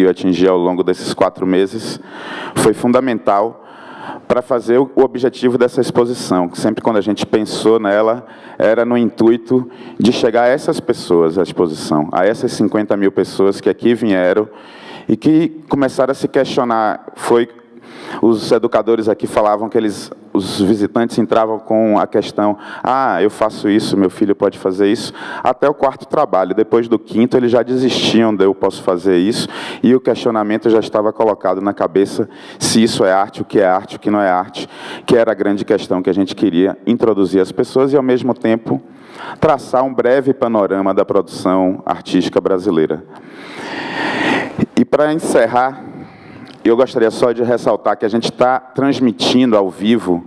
conseguiu atingir ao longo desses 4 meses, foi fundamental para fazer o objetivo dessa exposição, que sempre quando a gente pensou nela, era no intuito de chegar a essas pessoas, a exposição, a essas 50 mil pessoas que aqui vieram e que começaram a se questionar. Os educadores aqui falavam que os visitantes entravam com a questão: eu faço isso, meu filho pode fazer isso, até o 4º trabalho. Depois do 5º, eles já desistiam de eu posso fazer isso, e o questionamento já estava colocado na cabeça se isso é arte, o que não é arte, que era a grande questão que a gente queria introduzir às pessoas e, ao mesmo tempo, traçar um breve panorama da produção artística brasileira. E, para encerrar, eu gostaria só de ressaltar que a gente está transmitindo ao vivo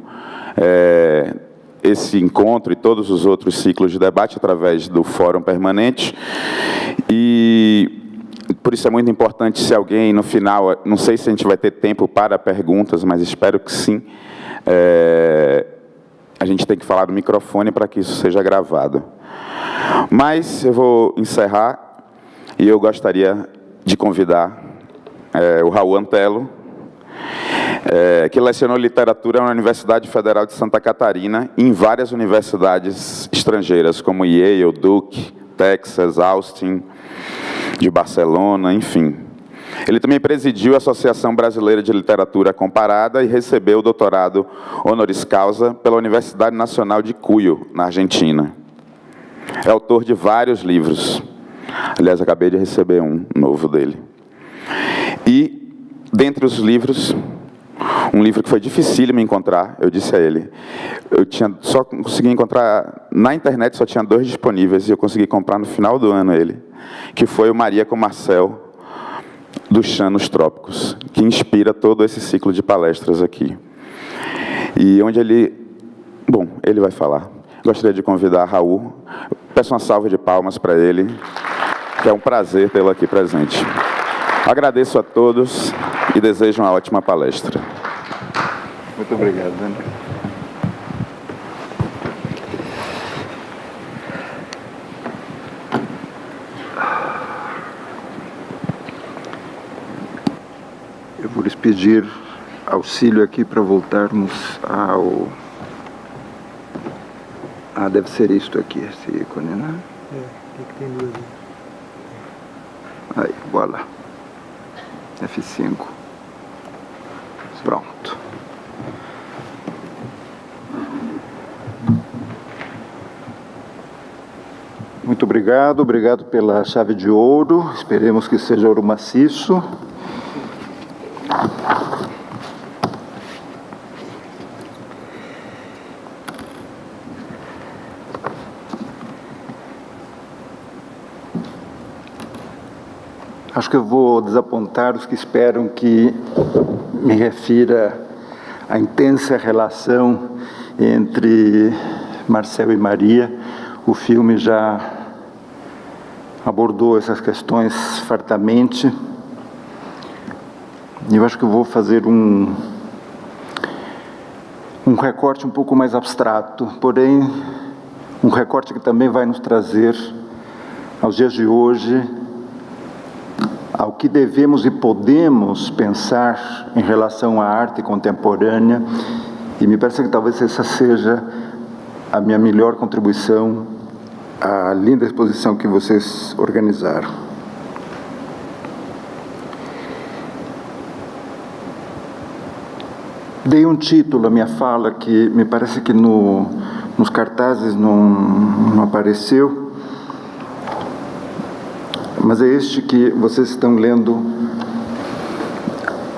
esse encontro e todos os outros ciclos de debate através do Fórum Permanente. E, por isso, é muito importante se alguém, no final, não sei se a gente vai ter tempo para perguntas, mas espero que sim, a gente tem que falar no microfone para que isso seja gravado. Mas eu vou encerrar e eu gostaria de convidar o Raul Antelo, que lecionou literatura na Universidade Federal de Santa Catarina e em várias universidades estrangeiras, como Yale, Duke, Texas, Austin, de Barcelona, enfim. Ele também presidiu a Associação Brasileira de Literatura Comparada e recebeu o doutorado honoris causa pela Universidade Nacional de Cuyo, na Argentina. É autor de vários livros. Aliás, acabei de receber um novo dele. E, dentre os livros, um livro que foi dificílimo encontrar, eu disse a ele, só consegui encontrar, na internet só tinha 2 disponíveis, e eu consegui comprar no final do ano ele, que foi o Maria com Marcel, do Chan nos Trópicos, que inspira todo esse ciclo de palestras aqui. E onde ele vai falar. Gostaria de convidar Raul, peço uma salva de palmas para ele, que é um prazer tê-lo aqui presente. Agradeço a todos e desejo uma ótima palestra. Muito obrigado, André. Eu vou lhes pedir auxílio aqui para voltarmos ao... deve ser isto aqui, esse ícone, né? Que tem 2 aí, voilà. F5. Pronto. Muito obrigado, obrigado pela chave de ouro, esperemos que seja ouro maciço. Acho que eu vou desapontar os que esperam que me refira à intensa relação entre Marcel e Maria. O filme já abordou essas questões fartamente. E eu acho que eu vou fazer um recorte um pouco mais abstrato, porém um recorte que também vai nos trazer aos dias de hoje, ao que devemos e podemos pensar em relação à arte contemporânea, e me parece que talvez essa seja a minha melhor contribuição à linda exposição que vocês organizaram. Dei um título à minha fala que me parece que nos cartazes não apareceu, mas é este que vocês estão lendo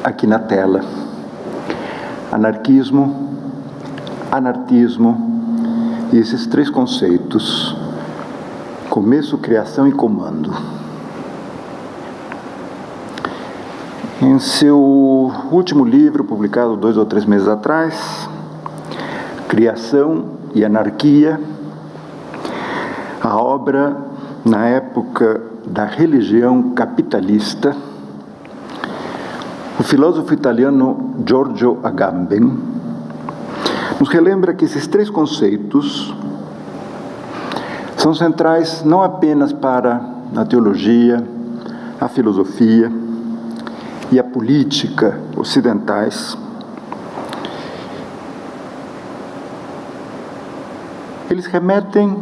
aqui na tela. Anarquismo, anarquismo e esses 3 conceitos: começo, criação e comando. Em seu último livro, publicado 2 ou 3 meses atrás, Criação e Anarquia, a obra, na época da religião capitalista, o filósofo italiano Giorgio Agamben nos relembra que esses 3 conceitos são centrais não apenas para a teologia, a filosofia, e a política ocidentais, eles remetem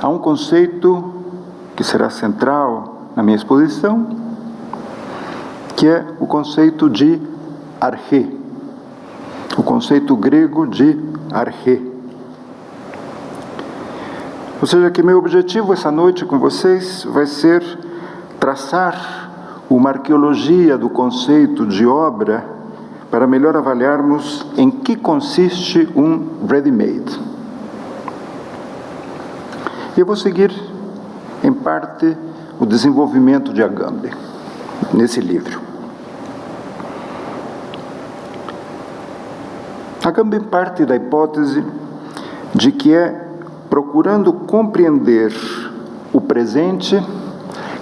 a um conceito que será central na minha exposição, que é o conceito de arché, o conceito grego de arché. Ou seja, que meu objetivo essa noite com vocês vai ser traçar uma arqueologia do conceito de obra para melhor avaliarmos em que consiste um ready-made. Eu vou seguir, em parte, o desenvolvimento de Agamben nesse livro. Agamben parte da hipótese de que é procurando compreender o presente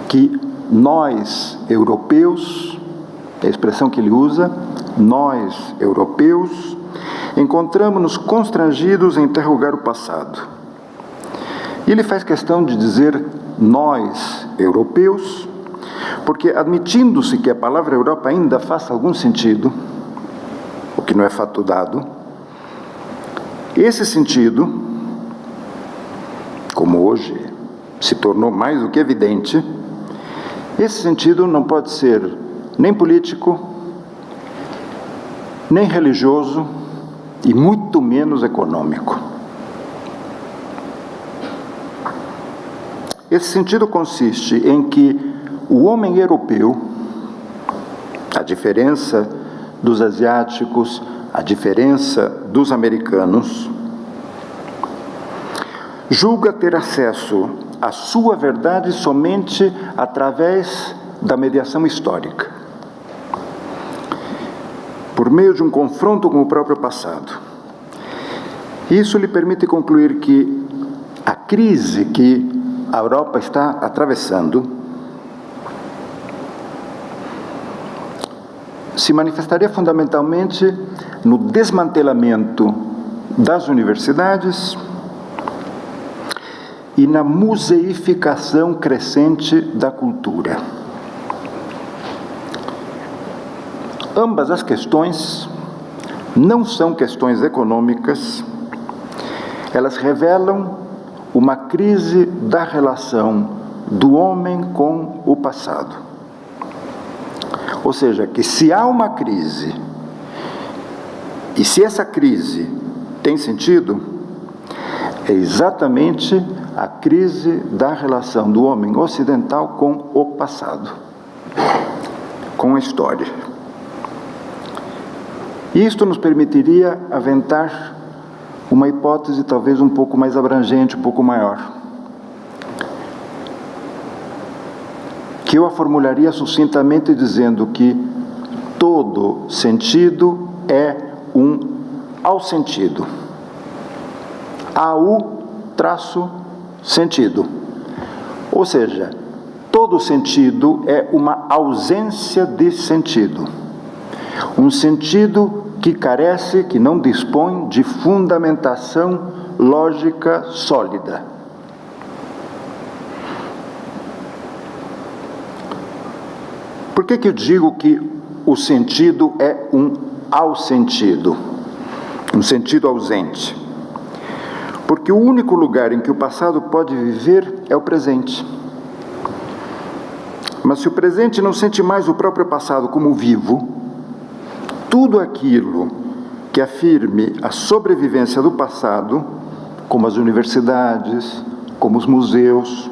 que nós, europeus, é a expressão que ele usa, nós, europeus, encontramos-nos constrangidos a interrogar o passado. E ele faz questão de dizer nós, europeus, porque admitindo-se que a palavra Europa ainda faça algum sentido, o que não é fato dado, esse sentido, como hoje se tornou mais do que evidente, esse sentido não pode ser nem político, nem religioso e muito menos econômico. Esse sentido consiste em que o homem europeu, a diferença dos asiáticos, a diferença dos americanos, julga ter acesso à sua verdade somente através da mediação histórica, por meio de um confronto com o próprio passado. Isso lhe permite concluir que a crise que a Europa está atravessando se manifestaria fundamentalmente no desmantelamento das universidades e na museificação crescente da cultura. Ambas as questões não são questões econômicas, elas revelam uma crise da relação do homem com o passado. Ou seja, que se há uma crise, e se essa crise tem sentido, é exatamente a crise da relação do homem ocidental com o passado, com a história. Isto nos permitiria aventar uma hipótese talvez um pouco mais abrangente, um pouco maior, que eu a formularia sucintamente dizendo que todo sentido é um ao-sentido. Sentido. Ou seja, todo sentido é uma ausência de sentido. Um sentido que carece, que não dispõe de fundamentação lógica sólida. Por que eu digo que o sentido é um ao-sentido, um sentido ausente? Porque o único lugar em que o passado pode viver é o presente. Mas se o presente não sente mais o próprio passado como vivo, tudo aquilo que afirme a sobrevivência do passado, como as universidades, como os museus,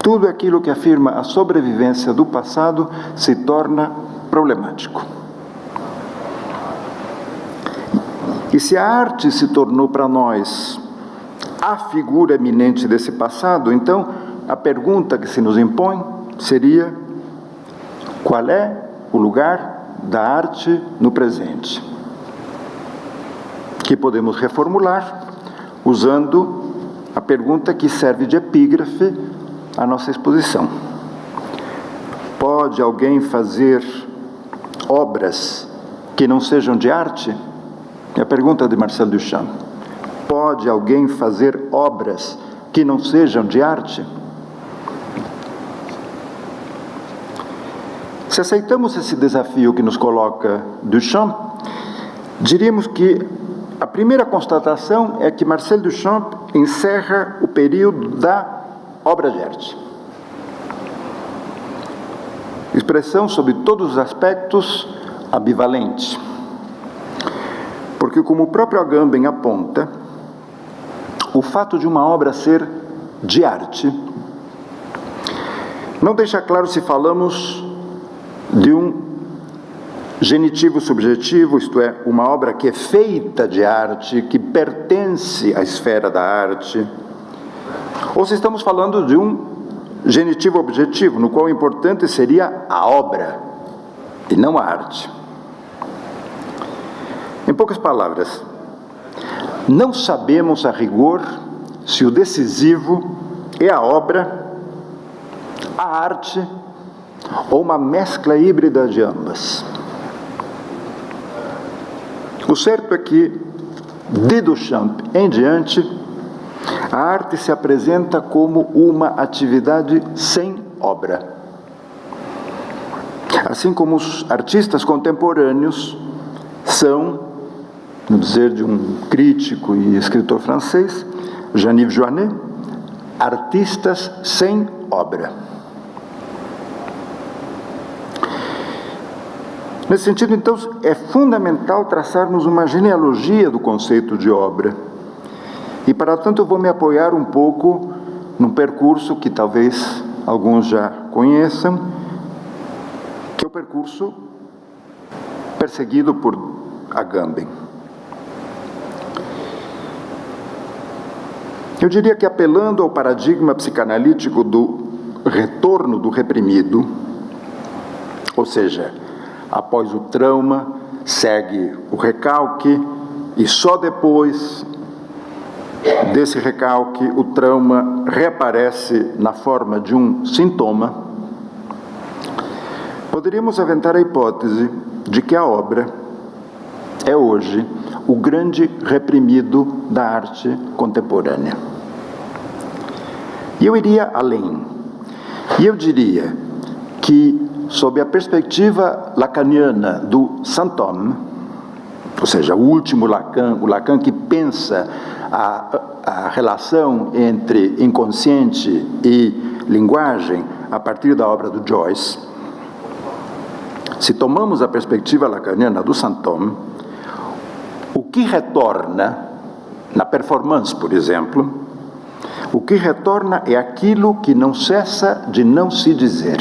tudo aquilo que afirma a sobrevivência do passado se torna problemático. E se a arte se tornou para nós a figura eminente desse passado, então a pergunta que se nos impõe seria: qual é o lugar da arte no presente? Que podemos reformular usando a pergunta que serve de epígrafe à nossa exposição. Pode alguém fazer obras que não sejam de arte? É a pergunta de Marcel Duchamp. Pode alguém fazer obras que não sejam de arte? Se aceitamos esse desafio que nos coloca Duchamp, diríamos que a primeira constatação é que Marcel Duchamp encerra o período da obra de arte. Expressão, sob todos os aspectos, ambivalente. Porque, como o próprio Agamben aponta, o fato de uma obra ser de arte não deixa claro se falamos de um genitivo subjetivo, isto é, uma obra que é feita de arte, que pertence à esfera da arte, ou se estamos falando de um genitivo objetivo, no qual o importante seria a obra e não a arte. Em poucas palavras, não sabemos a rigor se o decisivo é a obra, a arte ou uma mescla híbrida de ambas. O certo é que, de Duchamp em diante, a arte se apresenta como uma atividade sem obra. Assim como os artistas contemporâneos são, no dizer de um crítico e escritor francês, Jean-Yves Joannet, artistas sem obra. Nesse sentido, então, é fundamental traçarmos uma genealogia do conceito de obra. E, para tanto, eu vou me apoiar um pouco num percurso que talvez alguns já conheçam, que é o percurso perseguido por Agamben. Eu diria que, apelando ao paradigma psicanalítico do retorno do reprimido, ou seja, após o trauma, segue o recalque, e só depois desse recalque o trauma reaparece na forma de um sintoma, poderíamos aventar a hipótese de que a obra é hoje o grande reprimido da arte contemporânea. E eu iria além. E eu diria que, sob a perspectiva lacaniana do Saint-Homme, ou seja, o último Lacan, o Lacan que pensa a relação entre inconsciente e linguagem a partir da obra do Joyce, se tomamos a perspectiva lacaniana do Saint-Homme, o que retorna, na performance, por exemplo, o que retorna é aquilo que não cessa de não se dizer.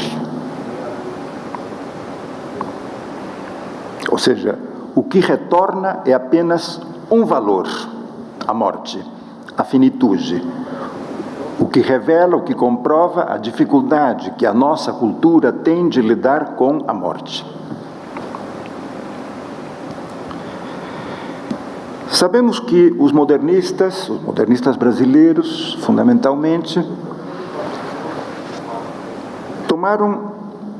Ou seja, o que retorna é apenas um valor, a morte, a finitude. O que revela, o que comprova a dificuldade que a nossa cultura tem de lidar com a morte. Sabemos que os modernistas brasileiros, fundamentalmente, tomaram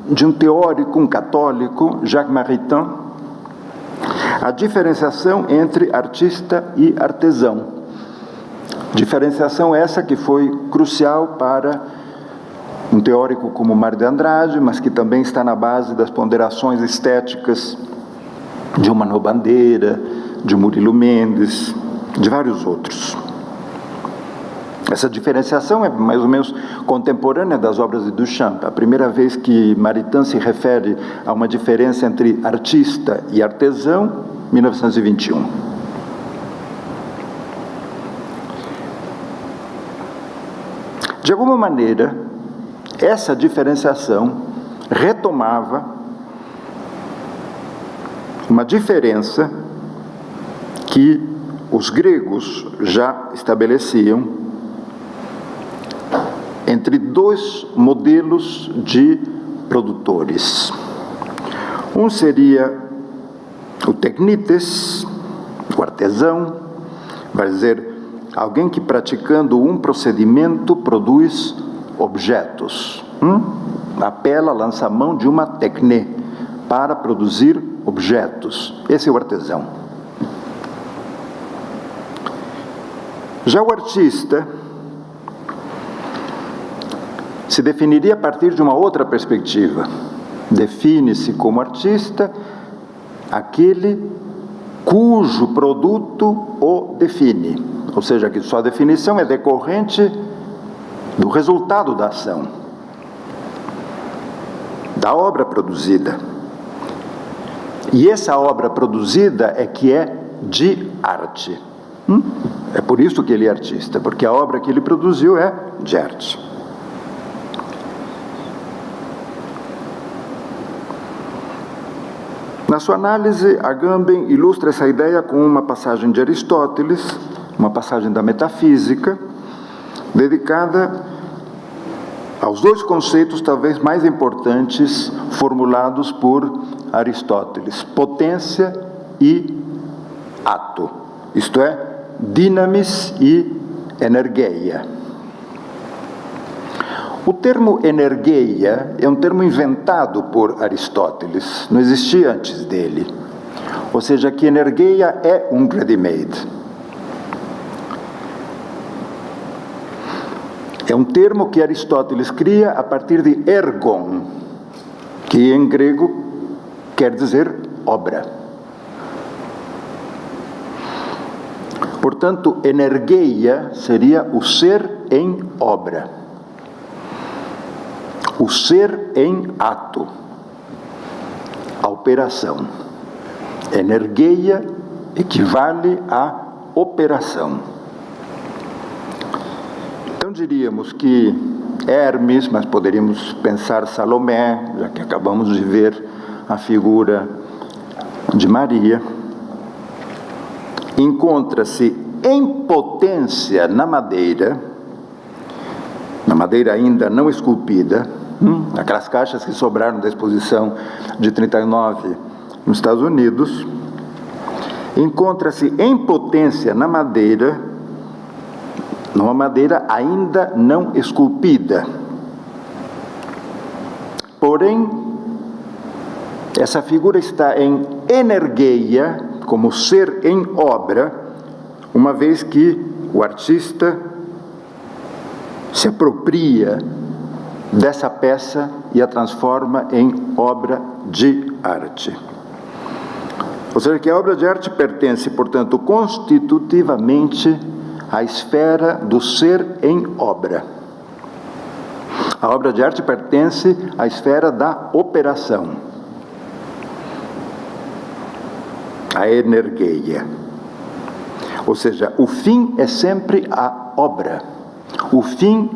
de um teórico, um católico, Jacques Maritain, a diferenciação entre artista e artesão. Diferenciação essa que foi crucial para um teórico como Mário de Andrade, mas que também está na base das ponderações estéticas de Manuel Bandeira, de Murilo Mendes, de vários outros. Essa diferenciação é mais ou menos contemporânea das obras de Duchamp. A primeira vez que Maritain se refere a uma diferença entre artista e artesão, 1921. De alguma maneira, essa diferenciação retomava uma diferença que os gregos já estabeleciam entre dois modelos de produtores. Um seria o teknites, o artesão, vai dizer, alguém que praticando um procedimento produz objetos. Apela, lança a mão de uma techné para produzir objetos. Esse é o artesão. Já o artista se definiria a partir de uma outra perspectiva, Define-se como artista aquele cujo produto o define, ou seja, que sua definição é decorrente do resultado da ação, da obra produzida. E essa obra produzida é que é de arte. É por isso que ele é artista, porque a obra que ele produziu é de arte. Na sua análise, Agamben ilustra essa ideia com uma passagem de Aristóteles, uma passagem da Metafísica, dedicada aos dois conceitos talvez mais importantes formulados por Aristóteles: potência e ato, isto é, dinamis e energeia. O termo energeia é um termo inventado por Aristóteles, não existia antes dele. Ou seja, que energeia é um ready-made. É um termo que Aristóteles cria a partir de ergon, que em grego quer dizer obra. Portanto, energeia seria o ser em obra. O ser em ato, a operação. Energeia equivale à operação. Então diríamos que Hermes, mas poderíamos pensar Salomé, já que acabamos de ver a figura de Maria, encontra-se em potência na madeira ainda não esculpida, aquelas caixas que sobraram da exposição de 39 nos Estados Unidos, encontra-se em potência na madeira, numa madeira ainda não esculpida. Porém, essa figura está em energeia, como ser em obra, uma vez que o artista se apropria dessa peça e a transforma em obra de arte. Ou seja, que a obra de arte pertence, portanto, constitutivamente à esfera do ser em obra. A obra de arte pertence à esfera da operação, a energeia. Ou seja, o fim é sempre a obra. O fim,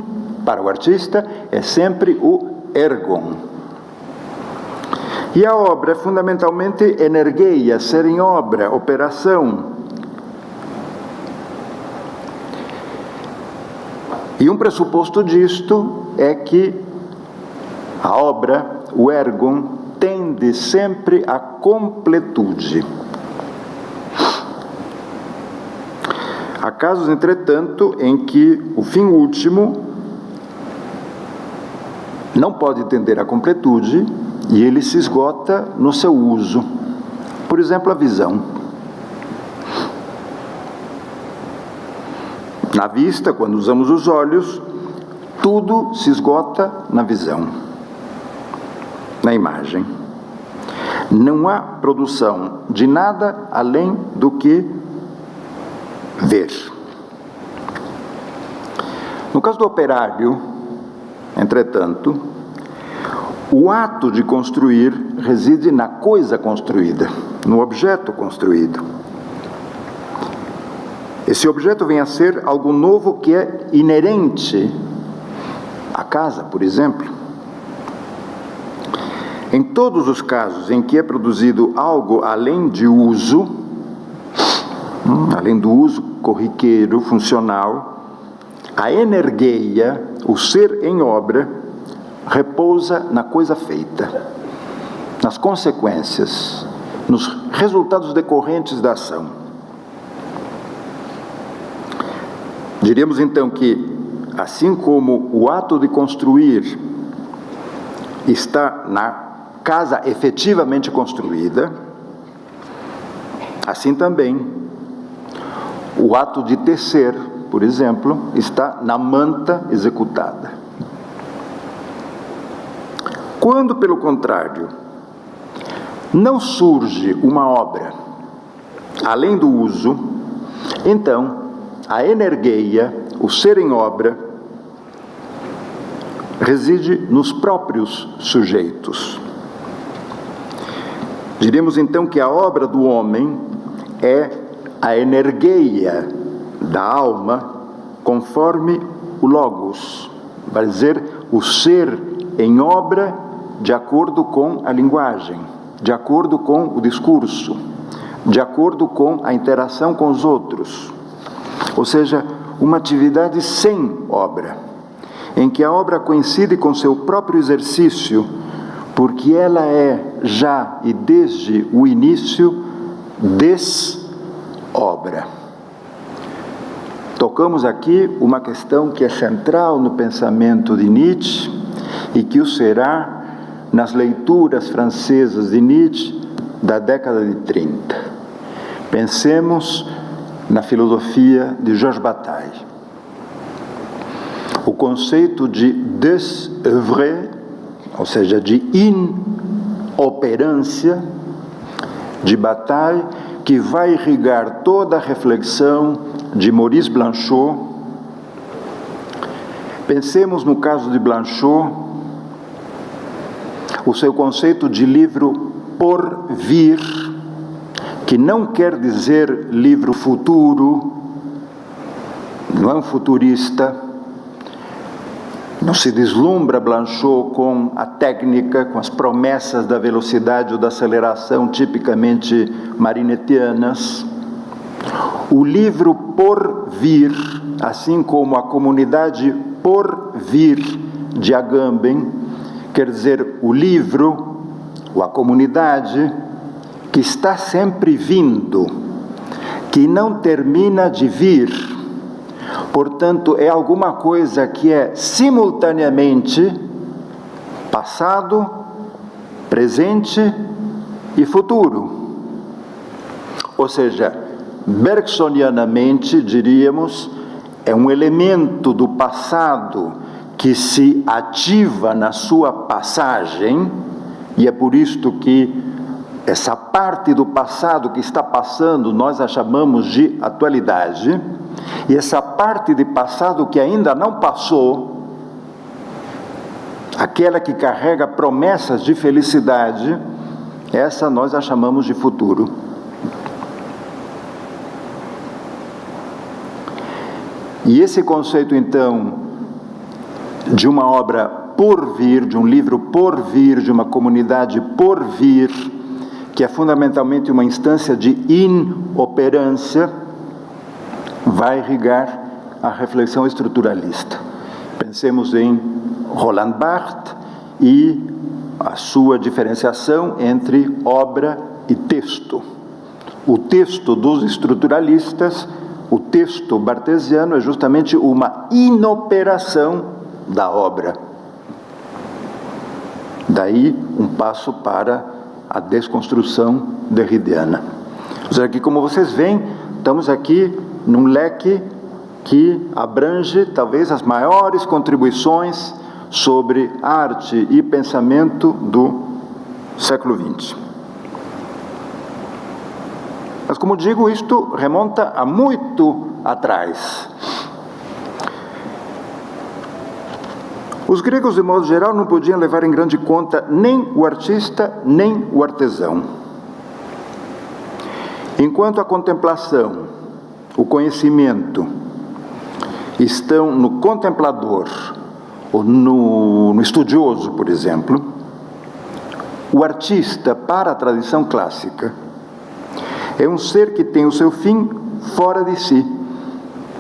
para o artista, é sempre o ergon. E a obra é fundamentalmente energeia, ser em obra, operação. E um pressuposto disto é que a obra, o ergon, tende sempre à completude. Há casos, entretanto, em que o fim último não pode tender à completude e ele se esgota no seu uso. Por exemplo, a visão. Na vista, quando usamos os olhos, tudo se esgota na visão, na imagem. Não há produção de nada além do que ver. No caso do operário, entretanto, o ato de construir reside na coisa construída, no objeto construído. Esse objeto vem a ser algo novo que é inerente à casa, por exemplo. Em todos os casos em que é produzido algo além de uso, além do uso corriqueiro, funcional, a energeia, o ser em obra, repousa na coisa feita, nas consequências, nos resultados decorrentes da ação. Diríamos então que, assim como o ato de construir está na casa efetivamente construída, assim também o ato de tecer, por exemplo, está na manta executada. Quando, pelo contrário, não surge uma obra além do uso, então a energeia, o ser em obra, reside nos próprios sujeitos. Diríamos então que a obra do homem é a energeia da alma, conforme o logos, vai dizer, o ser em obra de acordo com a linguagem, de acordo com o discurso, de acordo com a interação com os outros. Ou seja, uma atividade sem obra, em que a obra coincide com seu próprio exercício, porque ela é já e desde o início desobra. Tocamos aqui uma questão que é central no pensamento de Nietzsche e que o será nas leituras francesas de Nietzsche da década de 30. Pensemos na filosofia de Georges Bataille. O conceito de désœuvrer, ou seja, de inoperância, de Bataille, que vai irrigar toda a reflexão de Maurice Blanchot. Pensemos no caso de Blanchot, o seu conceito de livro por vir, que não quer dizer livro futuro, não é um futurista, não se deslumbra Blanchot com a técnica, com as promessas da velocidade ou da aceleração tipicamente marinetianas. O livro por vir, assim como a comunidade por vir de Agamben, quer dizer, o livro, ou a comunidade, que está sempre vindo, que não termina de vir. Portanto, é alguma coisa que é simultaneamente passado, presente e futuro. Ou seja, bergsonianamente, diríamos, é um elemento do passado que se ativa na sua passagem, e é por isto que essa parte do passado que está passando, nós a chamamos de atualidade, e essa parte de passado que ainda não passou, aquela que carrega promessas de felicidade, essa nós a chamamos de futuro. E esse conceito, então, de uma obra por vir, de um livro por vir, de uma comunidade por vir, que é fundamentalmente uma instância de inoperância, vai irrigar a reflexão estruturalista. Pensemos em Roland Barthes e a sua diferenciação entre obra e texto. O texto dos estruturalistas, o texto barthesiano, é justamente uma inoperação da obra. Daí um passo para a desconstrução derridiana. Ou seja, que como vocês veem, estamos aqui num leque que abrange talvez as maiores contribuições sobre arte e pensamento do século XX. Mas, como digo, isto remonta a muito atrás. Os gregos, de modo geral, não podiam levar em grande conta nem o artista, nem o artesão. Enquanto a contemplação, o conhecimento, estão no contemplador, ou no estudioso, por exemplo, o artista, para a tradição clássica, é um ser que tem o seu fim fora de si,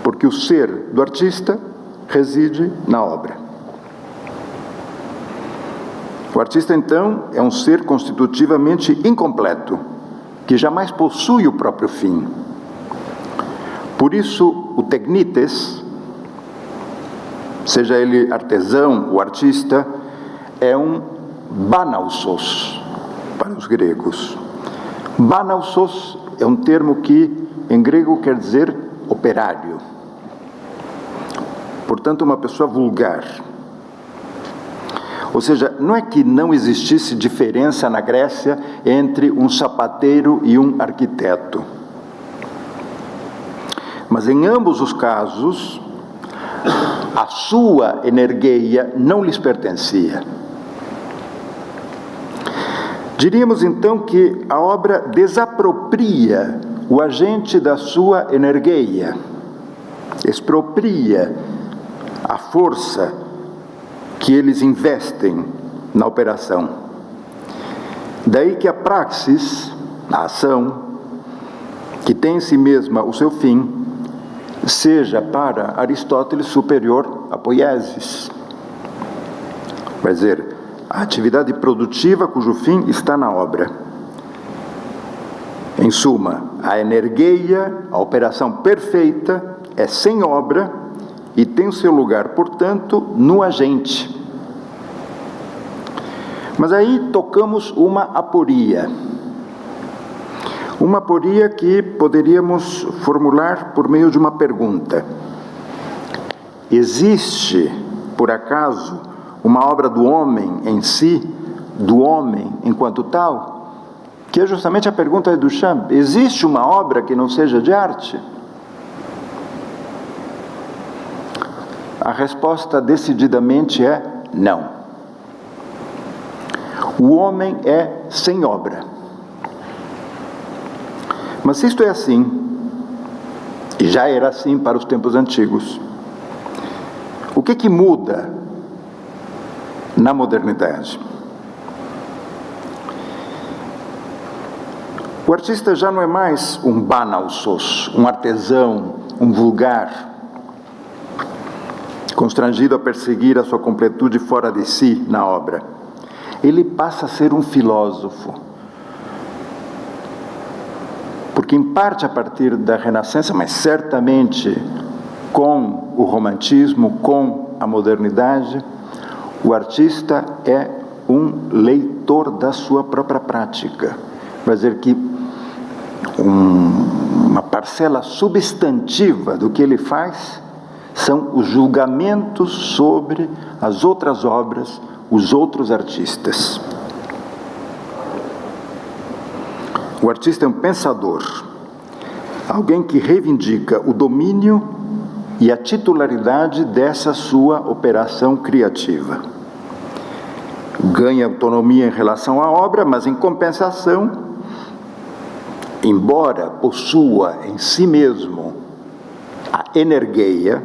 porque o ser do artista reside na obra. O artista, então, é um ser constitutivamente incompleto, que jamais possui o próprio fim. Por isso, o teknites, seja ele artesão ou artista, é um banausos para os gregos. Banausos é um termo que, em grego, quer dizer operário. Portanto, uma pessoa vulgar. Ou seja, não é que não existisse diferença na Grécia entre um sapateiro e um arquiteto. Mas em ambos os casos, a sua energia não lhes pertencia. Diríamos então que a obra desapropria o agente da sua energia, expropria a força que eles investem na operação. Daí que a praxis, a ação, que tem em si mesma o seu fim, seja para Aristóteles superior à poiesis. Vai dizer, a atividade produtiva cujo fim está na obra. Em suma, a energia, a operação perfeita, é sem obra e tem o seu lugar, portanto, no agente. Mas aí tocamos uma aporia. Uma aporia que poderíamos formular por meio de uma pergunta. Existe, por acaso, uma obra do homem em si, do homem enquanto tal? Que é justamente a pergunta de Duchamp. Existe uma obra que não seja de arte? A resposta decididamente é não. O homem é sem obra. Mas se isto é assim, e já era assim para os tempos antigos, o que muda na modernidade? O artista já não é mais um banalsos, um artesão, um vulgar, constrangido a perseguir a sua completude fora de si na obra. Ele passa a ser um filósofo. Porque em parte a partir da Renascença, mas certamente com o romantismo, com a modernidade, o artista é um leitor da sua própria prática. Vai dizer que uma parcela substantiva do que ele faz são os julgamentos sobre as outras obras, os outros artistas. O artista é um pensador, alguém que reivindica o domínio e a titularidade dessa sua operação criativa. Ganha autonomia em relação à obra, mas em compensação, embora possua em si mesmo a energia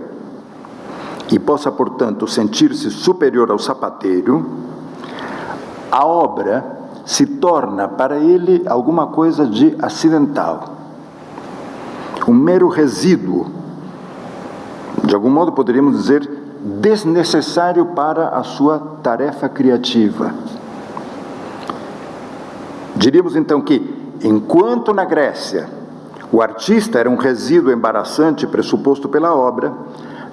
e possa, portanto, sentir-se superior ao sapateiro, a obra se torna para ele alguma coisa de acidental, um mero resíduo, de algum modo poderíamos dizer desnecessário para a sua tarefa criativa. Diríamos então que, enquanto na Grécia o artista era um resíduo embaraçante pressuposto pela obra,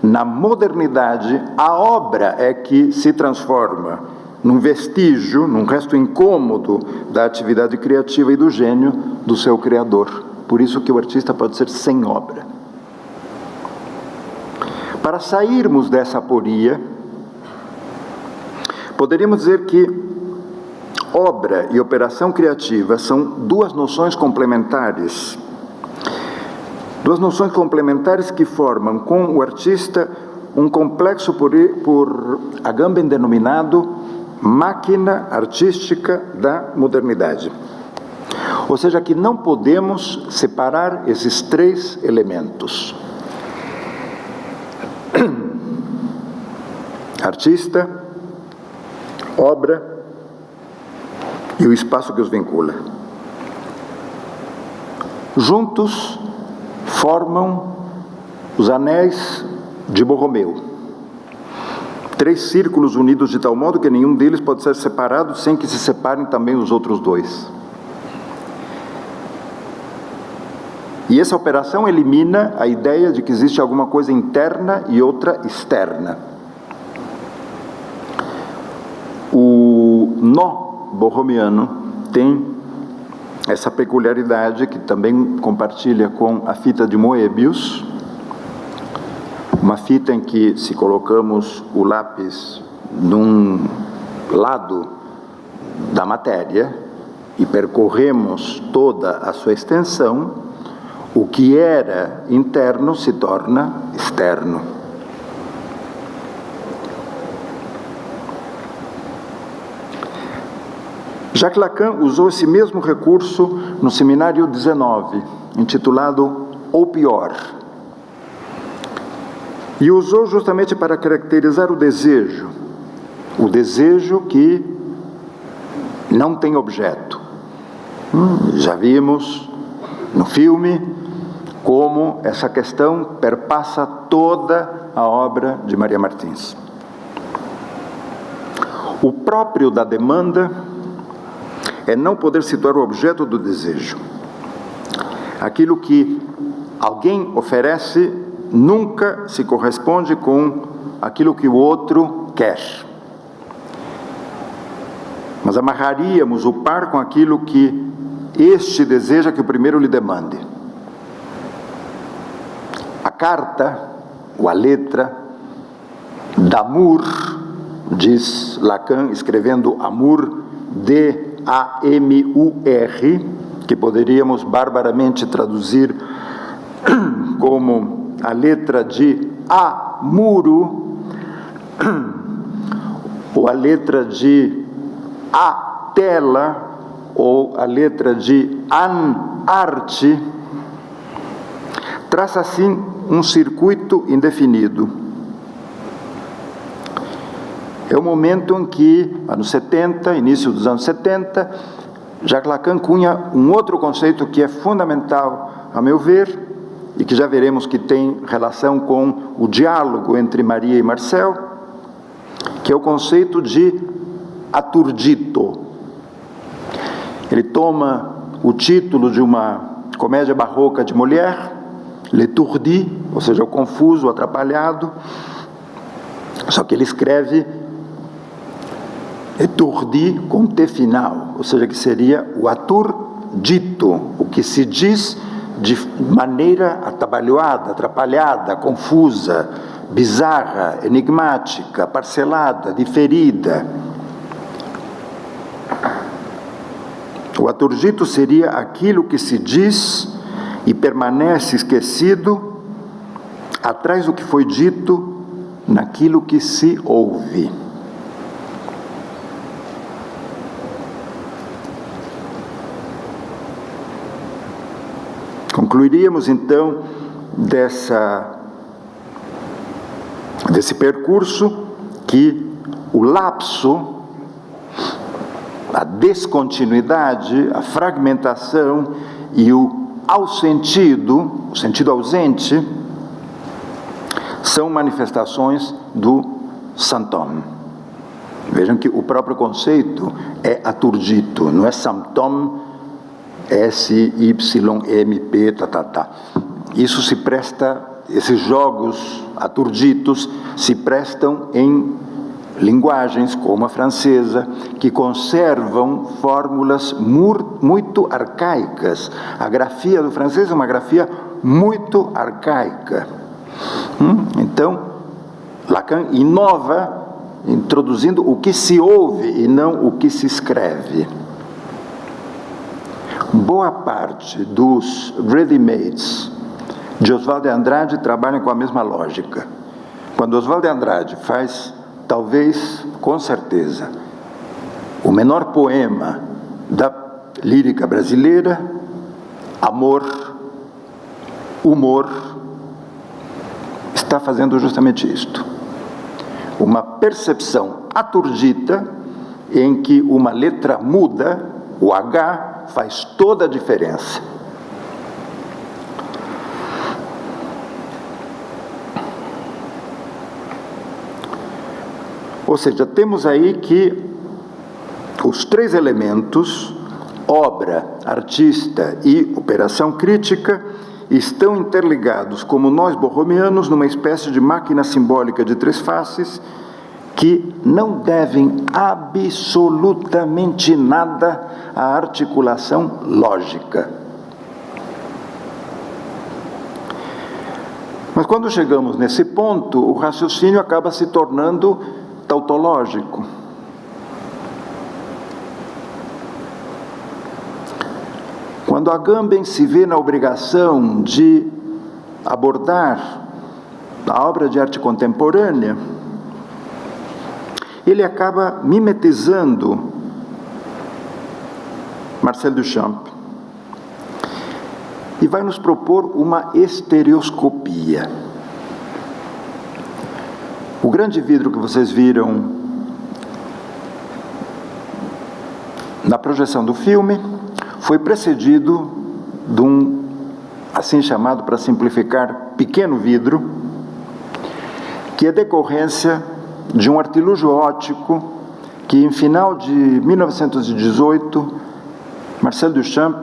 na modernidade a obra é que se transforma num vestígio, num resto incômodo da atividade criativa e do gênio do seu criador. Por isso que o artista pode ser sem obra. Para sairmos dessa aporia, poderíamos dizer que obra e operação criativa são duas noções complementares. Duas noções complementares que formam com o artista um complexo por Agamben denominado máquina artística da modernidade. Ou seja, que não podemos separar esses três elementos. Artista, obra e o espaço que os vincula. Juntos formam os anéis de Borromeu. 3 círculos unidos de tal modo que nenhum deles pode ser separado sem que se separem também os outros 2. E essa operação elimina a ideia de que existe alguma coisa interna e outra externa. O nó borromiano tem essa peculiaridade que também compartilha com a fita de Moebius, uma fita em que, se colocamos o lápis num lado da matéria e percorremos toda a sua extensão, o que era interno se torna externo. Jacques Lacan usou esse mesmo recurso no Seminário 19, intitulado Ou Pior. E usou justamente para caracterizar o desejo que não tem objeto. Já vimos no filme como essa questão perpassa toda a obra de Maria Martins. O próprio da demanda é não poder situar o objeto do desejo. Aquilo que alguém oferece nunca se corresponde com aquilo que o outro quer. Mas amarraríamos o par com aquilo que este deseja que o primeiro lhe demande. A carta, ou a letra, d'amour, diz Lacan, escrevendo amour, D-A-M-U-R, que poderíamos barbaramente traduzir como a letra de amuro, ou a letra de a tela, ou a letra de an-arte, traça assim um circuito indefinido. É o momento em que, anos 70, início dos anos 70, Jacques Lacan cunha um outro conceito que é fundamental, a meu ver, e que já veremos que tem relação com o diálogo entre Maria e Marcel, que é o conceito de aturdito. Ele toma o título de uma comédia barroca de Molière, L'étourdi, ou seja, o confuso, o atrapalhado, só que ele escreve étourdi com T final, ou seja, que seria o aturdito, o que se diz de maneira atabalhoada, atrapalhada, confusa, bizarra, enigmática, parcelada, diferida. O aturdito seria aquilo que se diz e permanece esquecido atrás do que foi dito naquilo que se ouve. Concluiríamos então desse percurso que o lapso, a descontinuidade, a fragmentação e o sentido ausente, são manifestações do symptôme. Vejam que o próprio conceito é aturdito, não é symptôme, S-Y-M-P, Isso se presta, esses jogos aturditos se prestam em linguagens como a francesa, que conservam fórmulas muito arcaicas. A grafia do francês é uma grafia muito arcaica. Então, Lacan inova, introduzindo o que se ouve e não o que se escreve. Boa parte dos ready-mades de Oswald de Andrade trabalham com a mesma lógica. Quando Oswald de Andrade faz, talvez, com certeza, o menor poema da lírica brasileira, amor, humor, está fazendo justamente isto. Uma percepção aturdita em que uma letra muda, o H, faz toda a diferença. Ou seja, temos aí que os três elementos, obra, artista e operação crítica, estão interligados, como nós borromianos, numa espécie de máquina simbólica de três faces, que não devem absolutamente nada à articulação lógica. Mas quando chegamos nesse ponto, o raciocínio acaba se tornando tautológico. Quando Agamben se vê na obrigação de abordar a obra de arte contemporânea, ele acaba mimetizando Marcel Duchamp e vai nos propor uma estereoscopia. O grande vidro que vocês viram na projeção do filme foi precedido de um, assim chamado, para simplificar, pequeno vidro, que é decorrência de um artilúgio óptico que, em final de 1918, Marcel Duchamp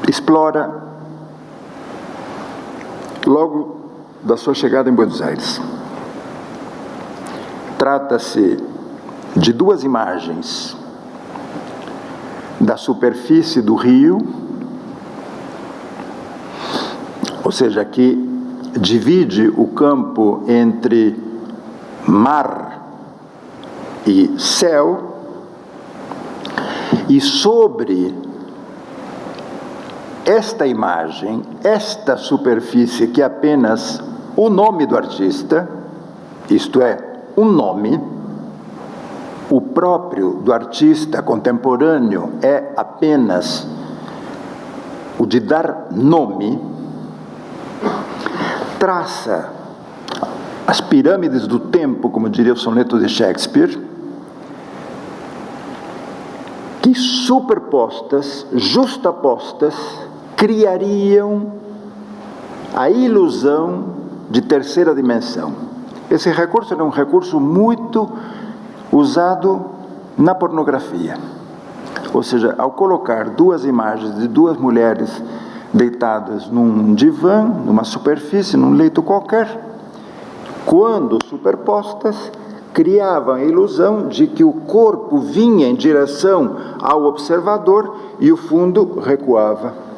explora logo da sua chegada em Buenos Aires. Trata-se de duas imagens da superfície do rio, ou seja, que divide o campo entre mar e céu, e sobre esta imagem, esta superfície, que é apenas o nome do artista, isto é, um nome, o próprio do artista contemporâneo é apenas o de dar nome, traça as pirâmides do tempo, como diria o soneto de Shakespeare, que superpostas, justapostas, criariam a ilusão de terceira dimensão. Esse recurso era um recurso muito usado na pornografia. Ou seja, ao colocar duas imagens de duas mulheres deitadas num divã, numa superfície, num leito qualquer, quando superpostas, criavam a ilusão de que o corpo vinha em direção ao observador e o fundo recuava.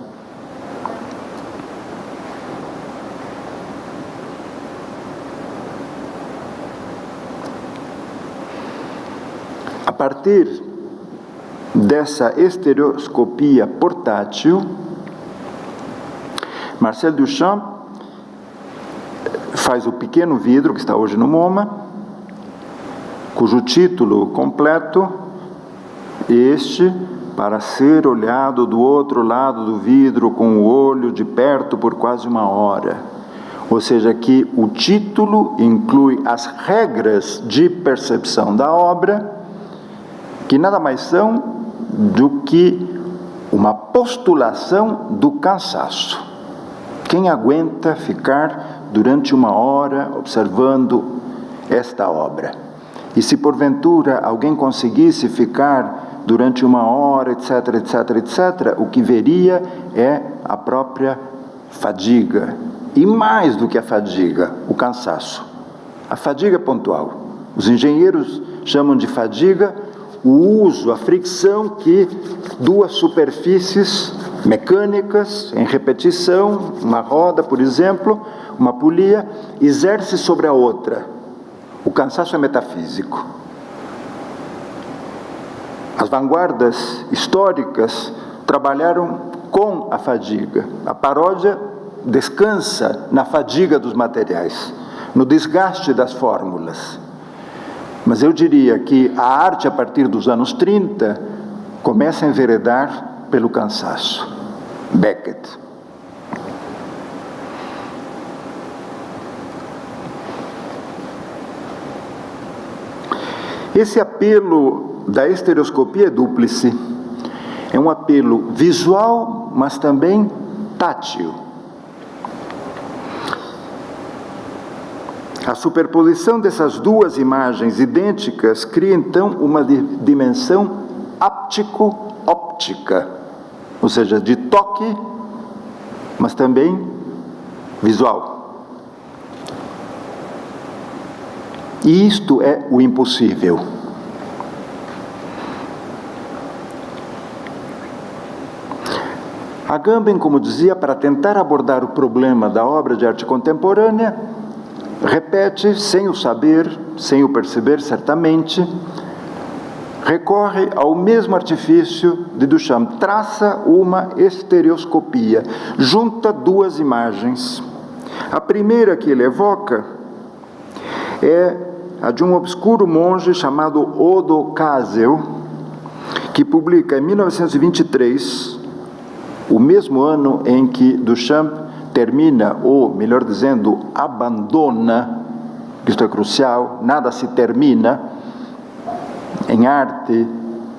A partir dessa estereoscopia portátil, Marcel Duchamp faz o pequeno vidro que está hoje no MoMA, cujo título completo é este: para ser olhado do outro lado do vidro com o olho de perto por quase uma hora. Ou seja, que o título inclui as regras de percepção da obra, que nada mais são do que uma postulação do cansaço. Quem aguenta ficar durante uma hora observando esta obra? E se porventura alguém conseguisse ficar durante uma hora, etc, etc, etc, o que veria é a própria fadiga. E mais do que a fadiga, o cansaço. A fadiga pontual. Os engenheiros chamam de fadiga o uso, a fricção que duas superfícies mecânicas em repetição, uma roda, por exemplo, uma polia, exerce sobre a outra. O cansaço é metafísico. As vanguardas históricas trabalharam com a fadiga. A paródia descansa na fadiga dos materiais, no desgaste das fórmulas. Mas eu diria que a arte, a partir dos anos 30, começa a enveredar pelo cansaço. Beckett. Esse apelo da estereoscopia é dúplice. É um apelo visual, mas também tátil. A superposição dessas duas imagens idênticas cria, então, uma dimensão áptico-óptica, ou seja, de toque, mas também visual. E isto é o impossível. Agamben, como dizia, para tentar abordar o problema da obra de arte contemporânea, repete, sem o saber, sem o perceber certamente, recorre ao mesmo artifício de Duchamp, traça uma estereoscopia, junta duas imagens. A primeira que ele evoca é a de um obscuro monge chamado Odo Kazel, que publica em 1923, o mesmo ano em que Duchamp termina, ou melhor dizendo, abandona, isto é crucial, nada se termina, em arte,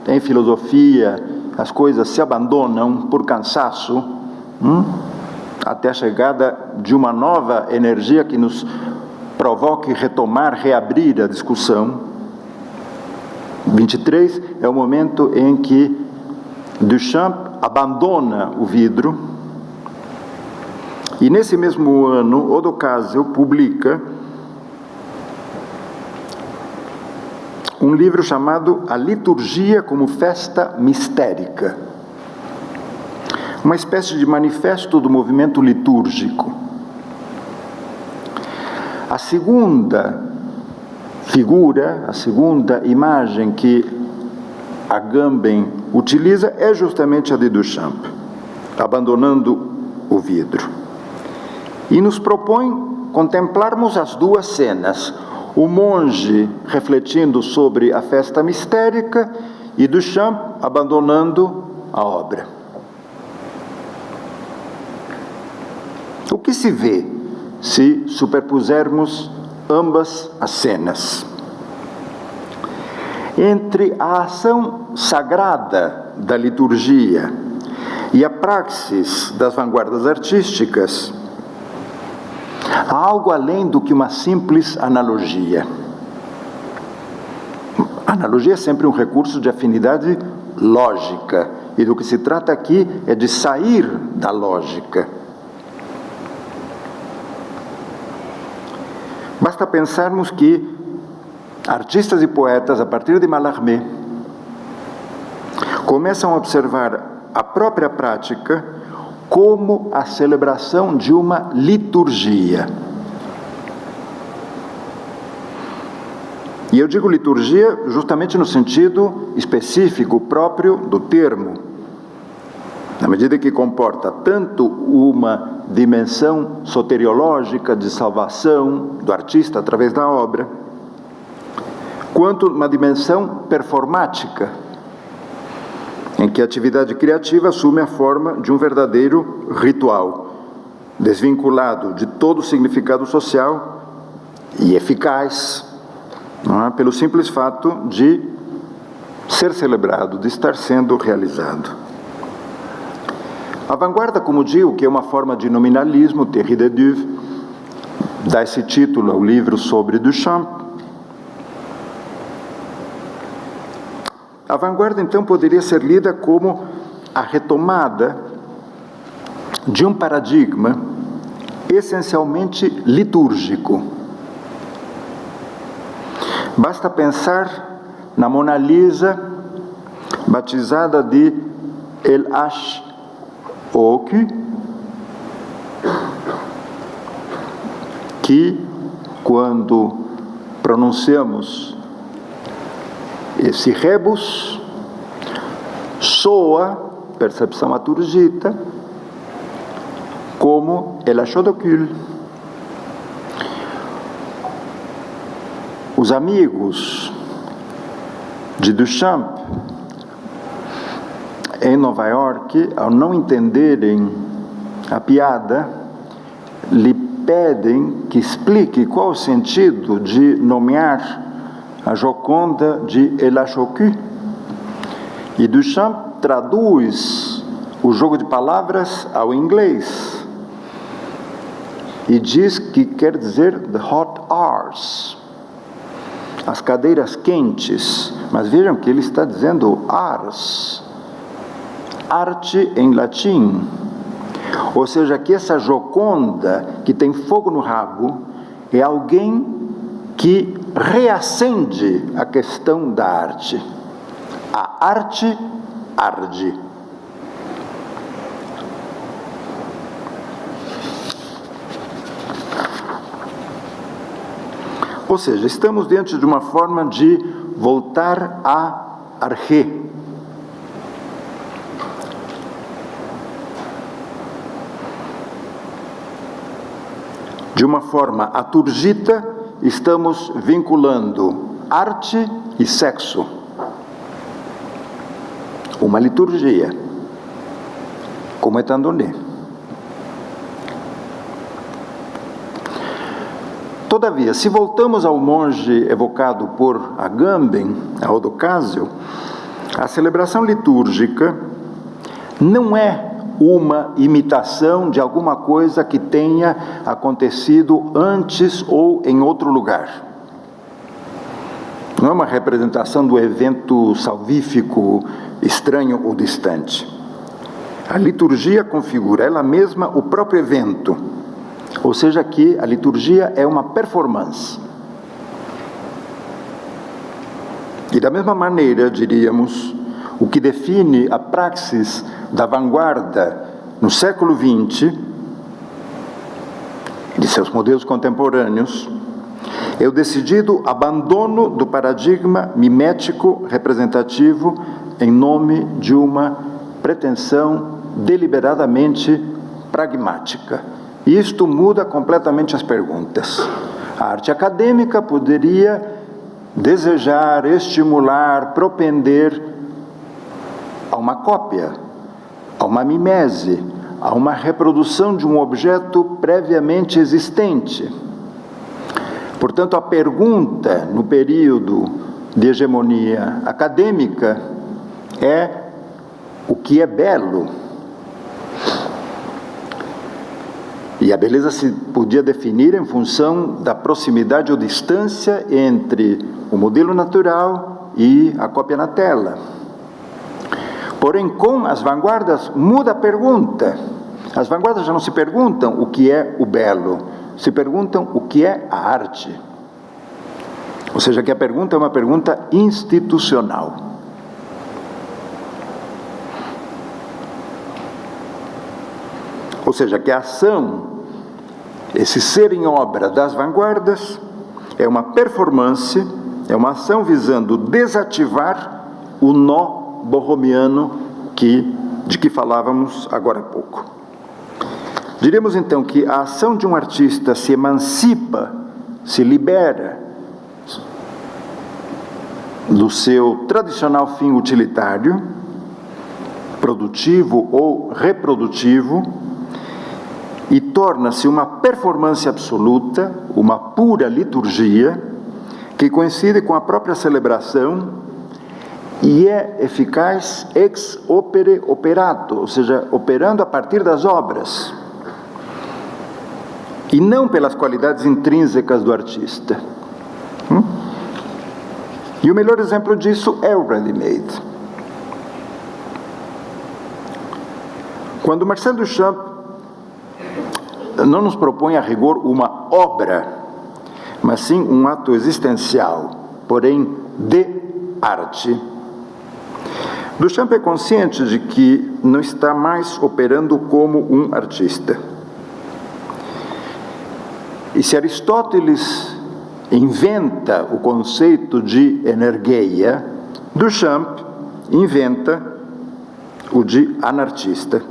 em filosofia, as coisas se abandonam por cansaço, até a chegada de uma nova energia que nos provoque retomar, reabrir a discussão. 23 é o momento em que Duchamp abandona o vidro, e nesse mesmo ano, Odo Kazel publica um livro chamado A Liturgia como Festa Mistérica, uma espécie de manifesto do movimento litúrgico. A segunda figura, a segunda imagem que Agamben utiliza é justamente a de Duchamp, abandonando o vidro. E nos propõe contemplarmos as duas cenas, o monge refletindo sobre a festa mistérica e Duchamp abandonando a obra. O que se vê se superpusermos ambas as cenas? Entre a ação sagrada da liturgia e a praxis das vanguardas artísticas, há algo além do que uma simples analogia. A analogia é sempre um recurso de afinidade lógica, e do que se trata aqui é de sair da lógica. Basta pensarmos que artistas e poetas, a partir de Mallarmé, começam a observar a própria prática como a celebração de uma liturgia. E eu digo liturgia justamente no sentido específico, próprio do termo, na medida que comporta tanto uma dimensão soteriológica de salvação do artista através da obra, quanto uma dimensão performática, em que a atividade criativa assume a forma de um verdadeiro ritual, desvinculado de todo o significado social e eficaz, pelo simples fato de ser celebrado, de estar sendo realizado. A vanguarda, como digo, que é uma forma de nominalismo, Thierry Deduve dá esse título ao livro sobre Duchamp. A vanguarda, então, poderia ser lida como a retomada de um paradigma essencialmente litúrgico. Basta pensar na Mona Lisa, batizada de El H.O.Q., que, quando pronunciamos esse rebus, soa, percepção aturgita, como El H.O.Q. Os amigos de Duchamp em Nova York, ao não entenderem a piada, lhe pedem que explique qual o sentido de nomear a Joconda de El H.O.Q. E Duchamp traduz o jogo de palavras ao inglês e diz que quer dizer the hot arts, as cadeiras quentes. Mas vejam que ele está dizendo ars, arte em latim. Ou seja, que essa Joconda que tem fogo no rabo é alguém que reacende a questão da arte. A arte arde. Ou seja, estamos diante de uma forma de voltar a arché. De uma forma aturgita, estamos vinculando arte e sexo. Uma liturgia, como é Tandonê. Todavia, se voltamos ao monge evocado por Agamben, a Odocásio, a celebração litúrgica não é uma imitação de alguma coisa que tenha acontecido antes ou em outro lugar. Não é uma representação do evento salvífico estranho ou distante. A liturgia configura ela mesma o próprio evento, ou seja, que a liturgia é uma performance. E da mesma maneira, diríamos, o que define a praxis da vanguarda no século XX, de seus modelos contemporâneos, é o decidido abandono do paradigma mimético representativo em nome de uma pretensão deliberadamente pragmática. E isto muda completamente as perguntas. A arte acadêmica poderia desejar, estimular, propender a uma cópia, a uma mimese, a uma reprodução de um objeto previamente existente. Portanto, a pergunta no período de hegemonia acadêmica é: o que é belo? E a beleza se podia definir em função da proximidade ou distância entre o modelo natural e a cópia na tela. Porém, com as vanguardas, muda a pergunta. As vanguardas já não se perguntam o que é o belo, se perguntam o que é a arte. Ou seja, que a pergunta é uma pergunta institucional. Ou seja, que a ação, esse ser em obra das vanguardas, é uma performance, é uma ação visando desativar o nó borromiano de que falávamos agora há pouco. Diríamos então que a ação de um artista se emancipa, se libera do seu tradicional fim utilitário, produtivo ou reprodutivo, e torna-se uma performance absoluta, uma pura liturgia, que coincide com a própria celebração e é eficaz ex opere operato, ou seja, operando a partir das obras, e não pelas qualidades intrínsecas do artista. E o melhor exemplo disso é o ready-made. Quando Marcel Duchamp não nos propõe a rigor uma obra, mas sim um ato existencial, porém de arte, Duchamp é consciente de que não está mais operando como um artista. E se Aristóteles inventa o conceito de energeia, Duchamp inventa o de anartista.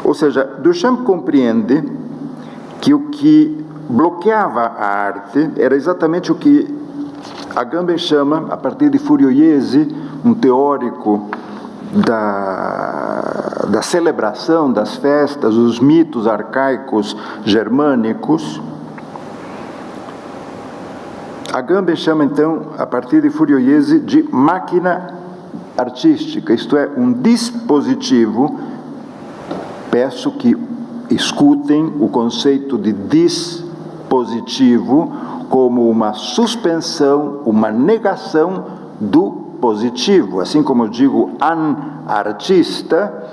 Ou seja, Duchamp compreende que o que bloqueava a arte era exatamente o que Agamben chama, a partir de Furioyese, um teórico da celebração das festas, os mitos arcaicos germânicos. Agamben chama então, a partir de Furioyese, de máquina artística, isto é, um dispositivo. Peço que escutem o conceito de dispositivo como uma suspensão, uma negação do positivo. Assim como eu digo anartista,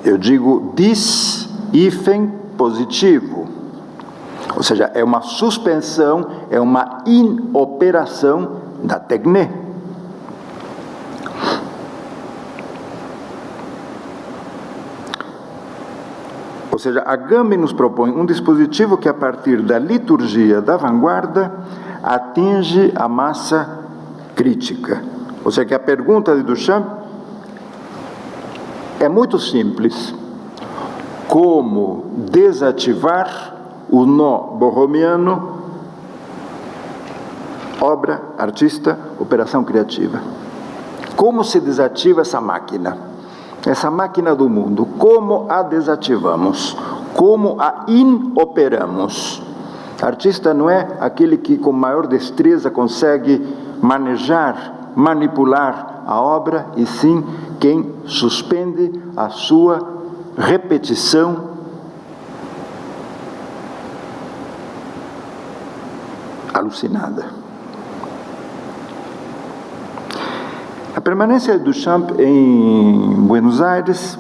eu digo dis-hífen positivo. Ou seja, é uma suspensão, é uma inoperação da tecne. Ou seja, Agamben nos propõe um dispositivo que, a partir da liturgia da vanguarda, atinge a massa crítica. Ou seja, que a pergunta de Duchamp é muito simples. Como desativar o nó borromiano, obra, artista, operação criativa? Como se desativa essa máquina do mundo? Como a desativamos? Como a inoperamos? Artista não é aquele que com maior destreza consegue manejar, manipular a obra, e sim quem suspende a sua repetição alucinada. A permanência de Duchamp em Buenos Aires,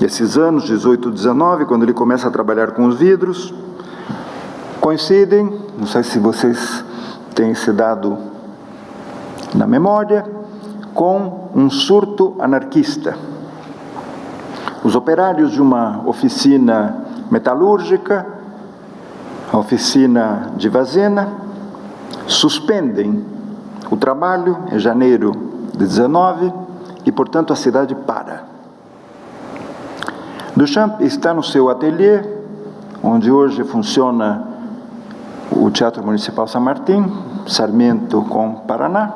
esses anos 18 e 19, quando ele começa a trabalhar com os vidros, coincidem, não sei se vocês têm esse dado na memória, com um surto anarquista. Os operários de uma oficina metalúrgica, a oficina de Vazena, suspendem o trabalho em janeiro de 19 e, portanto, a cidade para. Duchamp está no seu ateliê, onde hoje funciona o Teatro Municipal San Martín, Sarmiento com Paraná.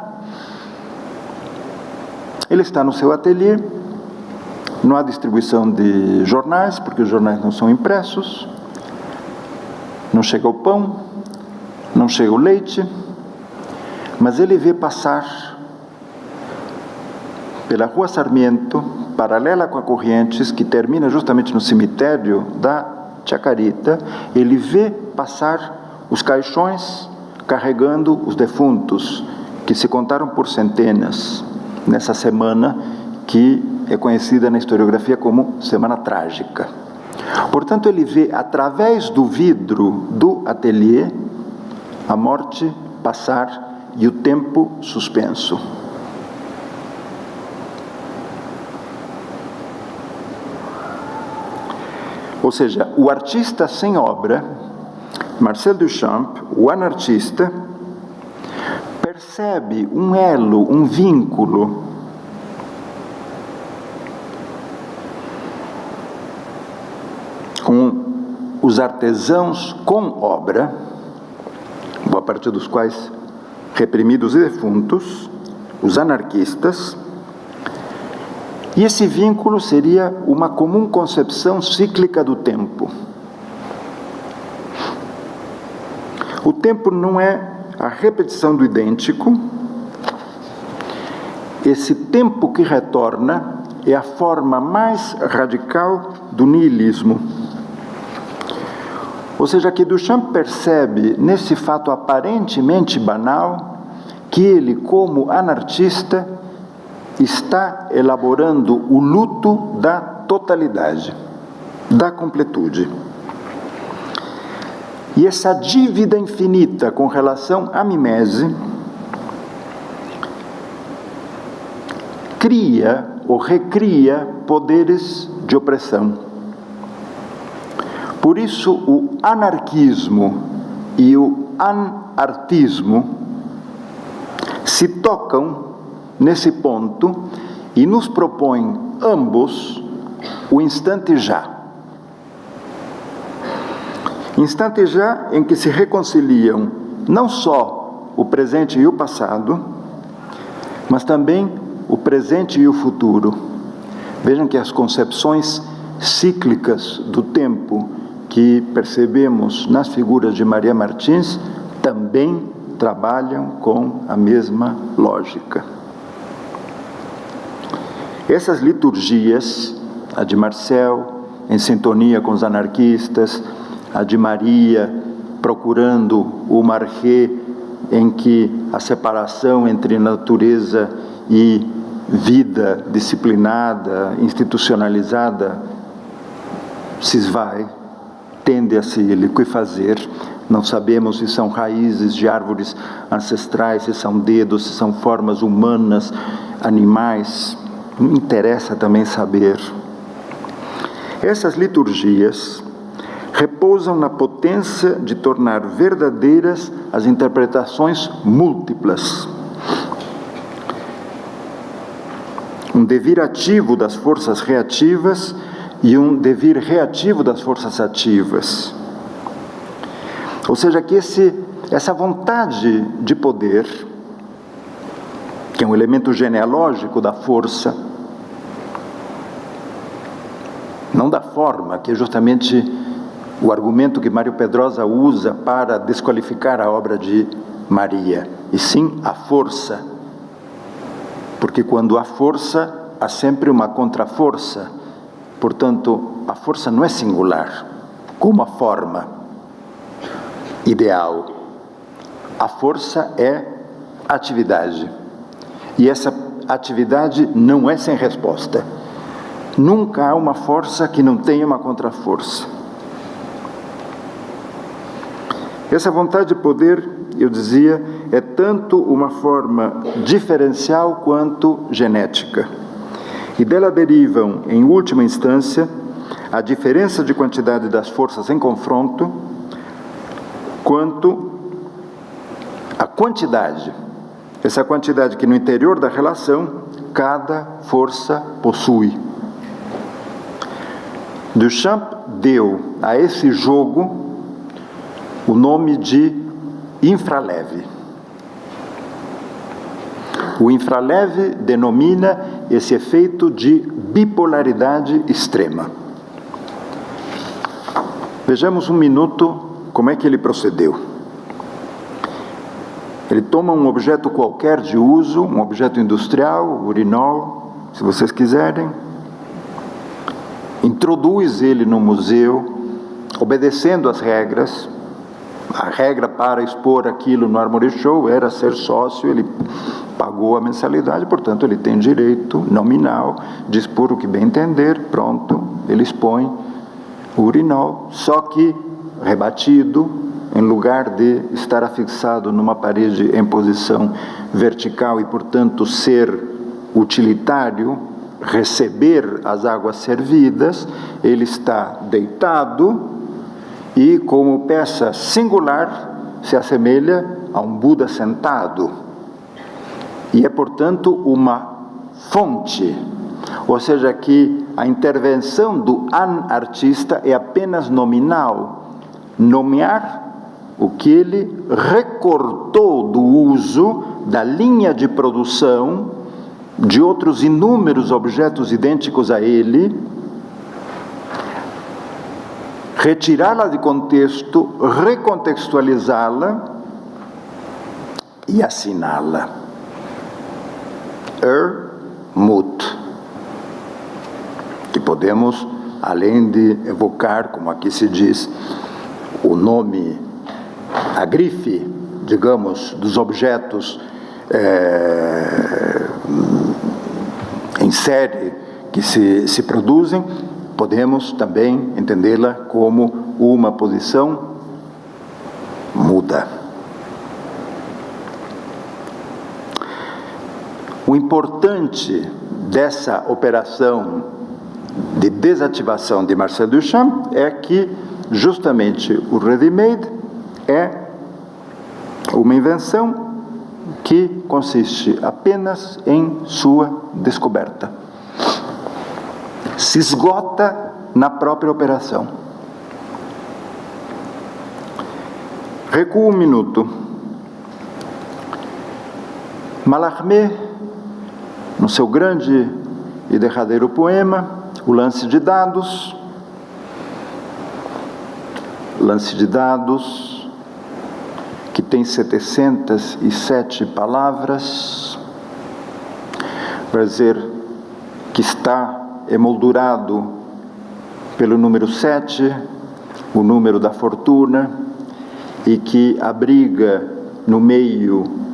Ele está no seu ateliê, não há distribuição de jornais, porque os jornais não são impressos, não chega o pão, não chega o leite, mas ele vê passar pela Rua Sarmiento, paralela com a Corrientes, que termina justamente no cemitério da Chacarita, ele vê passar os caixões carregando os defuntos, que se contaram por centenas, nessa semana que é conhecida na historiografia como Semana Trágica. Portanto, ele vê através do vidro do ateliê a morte passar e o tempo suspenso. Ou seja, o artista sem obra, Marcel Duchamp, o anartista, percebe um elo, um vínculo com os artesãos com obra, boa parte dos quais reprimidos e defuntos, os anarquistas, e esse vínculo seria uma comum concepção cíclica do tempo. O tempo não é a repetição do idêntico, esse tempo que retorna é a forma mais radical do niilismo. Ou seja, que Duchamp percebe nesse fato aparentemente banal que ele, como anartista, está elaborando o luto da totalidade, da completude. E essa dívida infinita com relação à mimese cria ou recria poderes de opressão. Por isso, o anarquismo e o anartismo se tocam nesse ponto e nos propõem ambos o instante já. Instante já em que se reconciliam não só o presente e o passado, mas também o presente e o futuro. Vejam que as concepções cíclicas do tempo que percebemos nas figuras de Maria Martins também trabalham com a mesma lógica. Essas liturgias, a de Marcel, em sintonia com os anarquistas, a de Maria, procurando o Marquês, em que a separação entre natureza e vida disciplinada, institucionalizada, se esvai, tende a se liquefazer. Não sabemos se são raízes de árvores ancestrais, se são dedos, se são formas humanas, animais. Não interessa também saber. Essas liturgias repousam na potência de tornar verdadeiras as interpretações múltiplas. um devir ativo das forças reativas e um devir reativo das forças ativas. Ou seja, que essa vontade de poder, que é um elemento genealógico da força, não da forma, que é justamente o argumento que Mário Pedrosa usa para desqualificar a obra de Maria, e sim a força. Porque quando há força, há sempre uma contraforça. Portanto, a força não é singular, como a forma ideal. A força é atividade. E essa atividade não é sem resposta. Nunca há uma força que não tenha uma contraforça. Essa vontade de poder, eu dizia, é tanto uma forma diferencial quanto genética. E dela derivam, em última instância, a diferença de quantidade das forças em confronto, quanto a quantidade. Essa quantidade que no interior da relação, cada força possui. Duchamp deu a esse jogo o nome de infraleve. O infraleve denomina esse efeito de bipolaridade extrema. Vejamos um minuto como é que ele procedeu. Ele toma um objeto qualquer de uso, um objeto industrial, urinol, se vocês quiserem, introduz ele no museu, obedecendo às regras. A regra para expor aquilo no Armory Show era ser sócio, ele pagou a mensalidade, portanto ele tem direito nominal de expor o que bem entender, pronto, ele expõe o urinol, só que rebatido, em lugar de estar afixado numa parede em posição vertical e, portanto, ser utilitário, receber as águas servidas, ele está deitado e, como peça singular, se assemelha a um Buda sentado. E é, portanto, uma fonte, ou seja, que a intervenção do artista é apenas nominal, nomear o que ele recortou do uso da linha de produção de outros inúmeros objetos idênticos a ele, retirá-la de contexto, recontextualizá-la e assiná-la. Mut, que podemos, além de evocar, como aqui se diz, o nome, a grife, digamos, dos objetos em série que se produzem, podemos também entendê-la como uma posição muda. O importante dessa operação de desativação de Marcel Duchamp é que justamente o ready-made é uma invenção que consiste apenas em sua descoberta. Se esgota na própria operação. Recuo um minuto. Mallarmé, no seu grande e derradeiro poema, O Lance de Dados, que tem 707 palavras, para dizer que está emoldurado pelo número 7, o número da fortuna, e que abriga no meio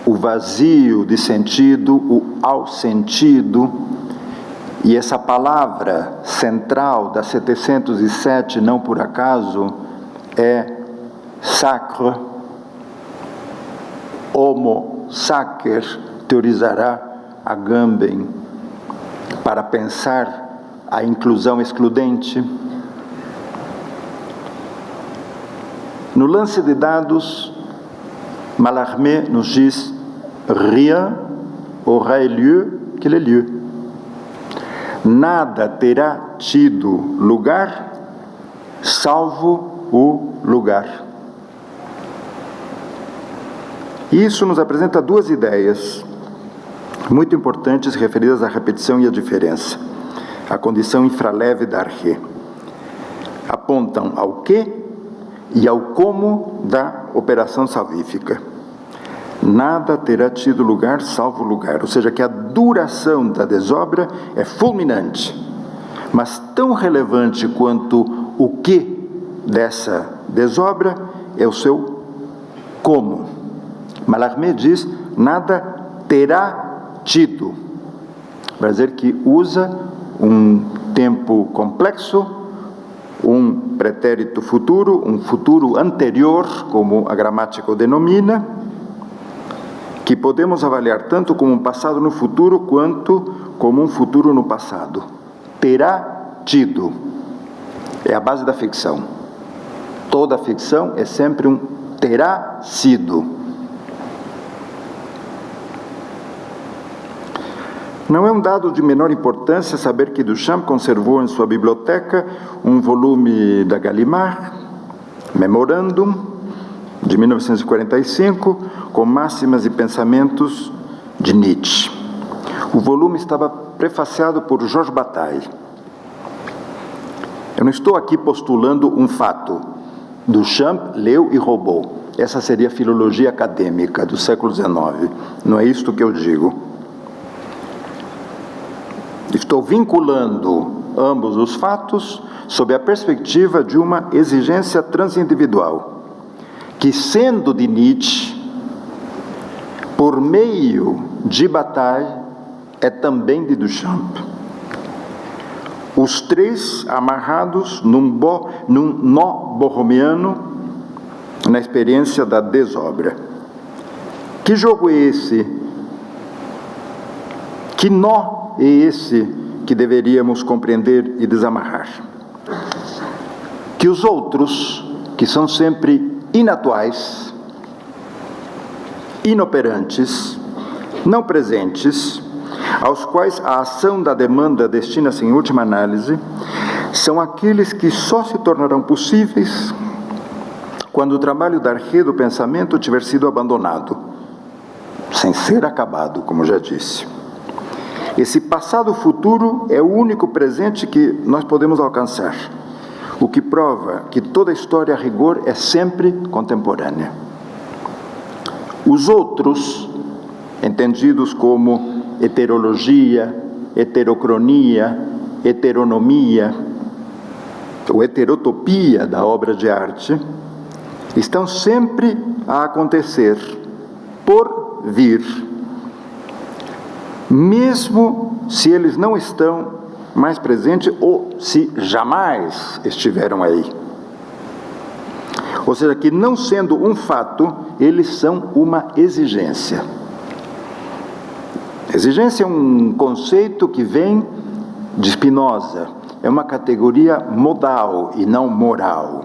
o vazio de sentido, o ao sentido, e essa palavra central da 707, não por acaso, é sacre. Homo sacer, teorizará Agamben, para pensar a inclusão excludente. No lance de dados, Mallarmé nos diz: rien aurait lieu qu'il ait lieu. Nada terá tido lugar, salvo o lugar. Isso nos apresenta duas ideias muito importantes referidas à repetição e à diferença. A condição infraleve da arche. Apontam ao que e ao como da operação salvífica. Nada terá tido lugar salvo lugar, ou seja, que a duração da desobra é fulminante, mas tão relevante quanto o que dessa desobra é o seu como. Mallarmé diz, nada terá tido, para dizer que usa um tempo complexo, um pretérito futuro, um futuro anterior, como a gramática o denomina, que podemos avaliar tanto como um passado no futuro, quanto como um futuro no passado. Terá tido. É a base da ficção. Toda ficção é sempre um terá sido. Não é um dado de menor importância saber que Duchamp conservou em sua biblioteca um volume da Gallimard, Memorandum, de 1945, com máximas e pensamentos de Nietzsche. O volume estava prefaciado por Georges Bataille. Eu não estou aqui postulando um fato. Duchamp leu e roubou. Essa seria a filologia acadêmica do século XIX. Não é isto que eu digo. Estou vinculando ambos os fatos sob a perspectiva de uma exigência transindividual, que, sendo de Nietzsche, por meio de Bataille, é também de Duchamp. Os três amarrados num nó borromiano na experiência da desobra. Que jogo é esse? Que nó é esse que deveríamos compreender e desamarrar? Que os outros, que são sempre inatuais, inoperantes, não presentes, aos quais a ação da demanda destina-se em última análise, são aqueles que só se tornarão possíveis quando o trabalho da arche do pensamento tiver sido abandonado, sem ser acabado, como já disse. Esse passado futuro é o único presente que nós podemos alcançar, o que prova que toda história a rigor é sempre contemporânea. Os outros, entendidos como heterologia, heterocronia, heteronomia ou heterotopia da obra de arte, estão sempre a acontecer, por vir, mesmo se eles não estão mais presentes ou se jamais estiveram aí. Ou seja, que não sendo um fato, eles são uma exigência. Exigência é um conceito que vem de Spinoza, é uma categoria modal e não moral.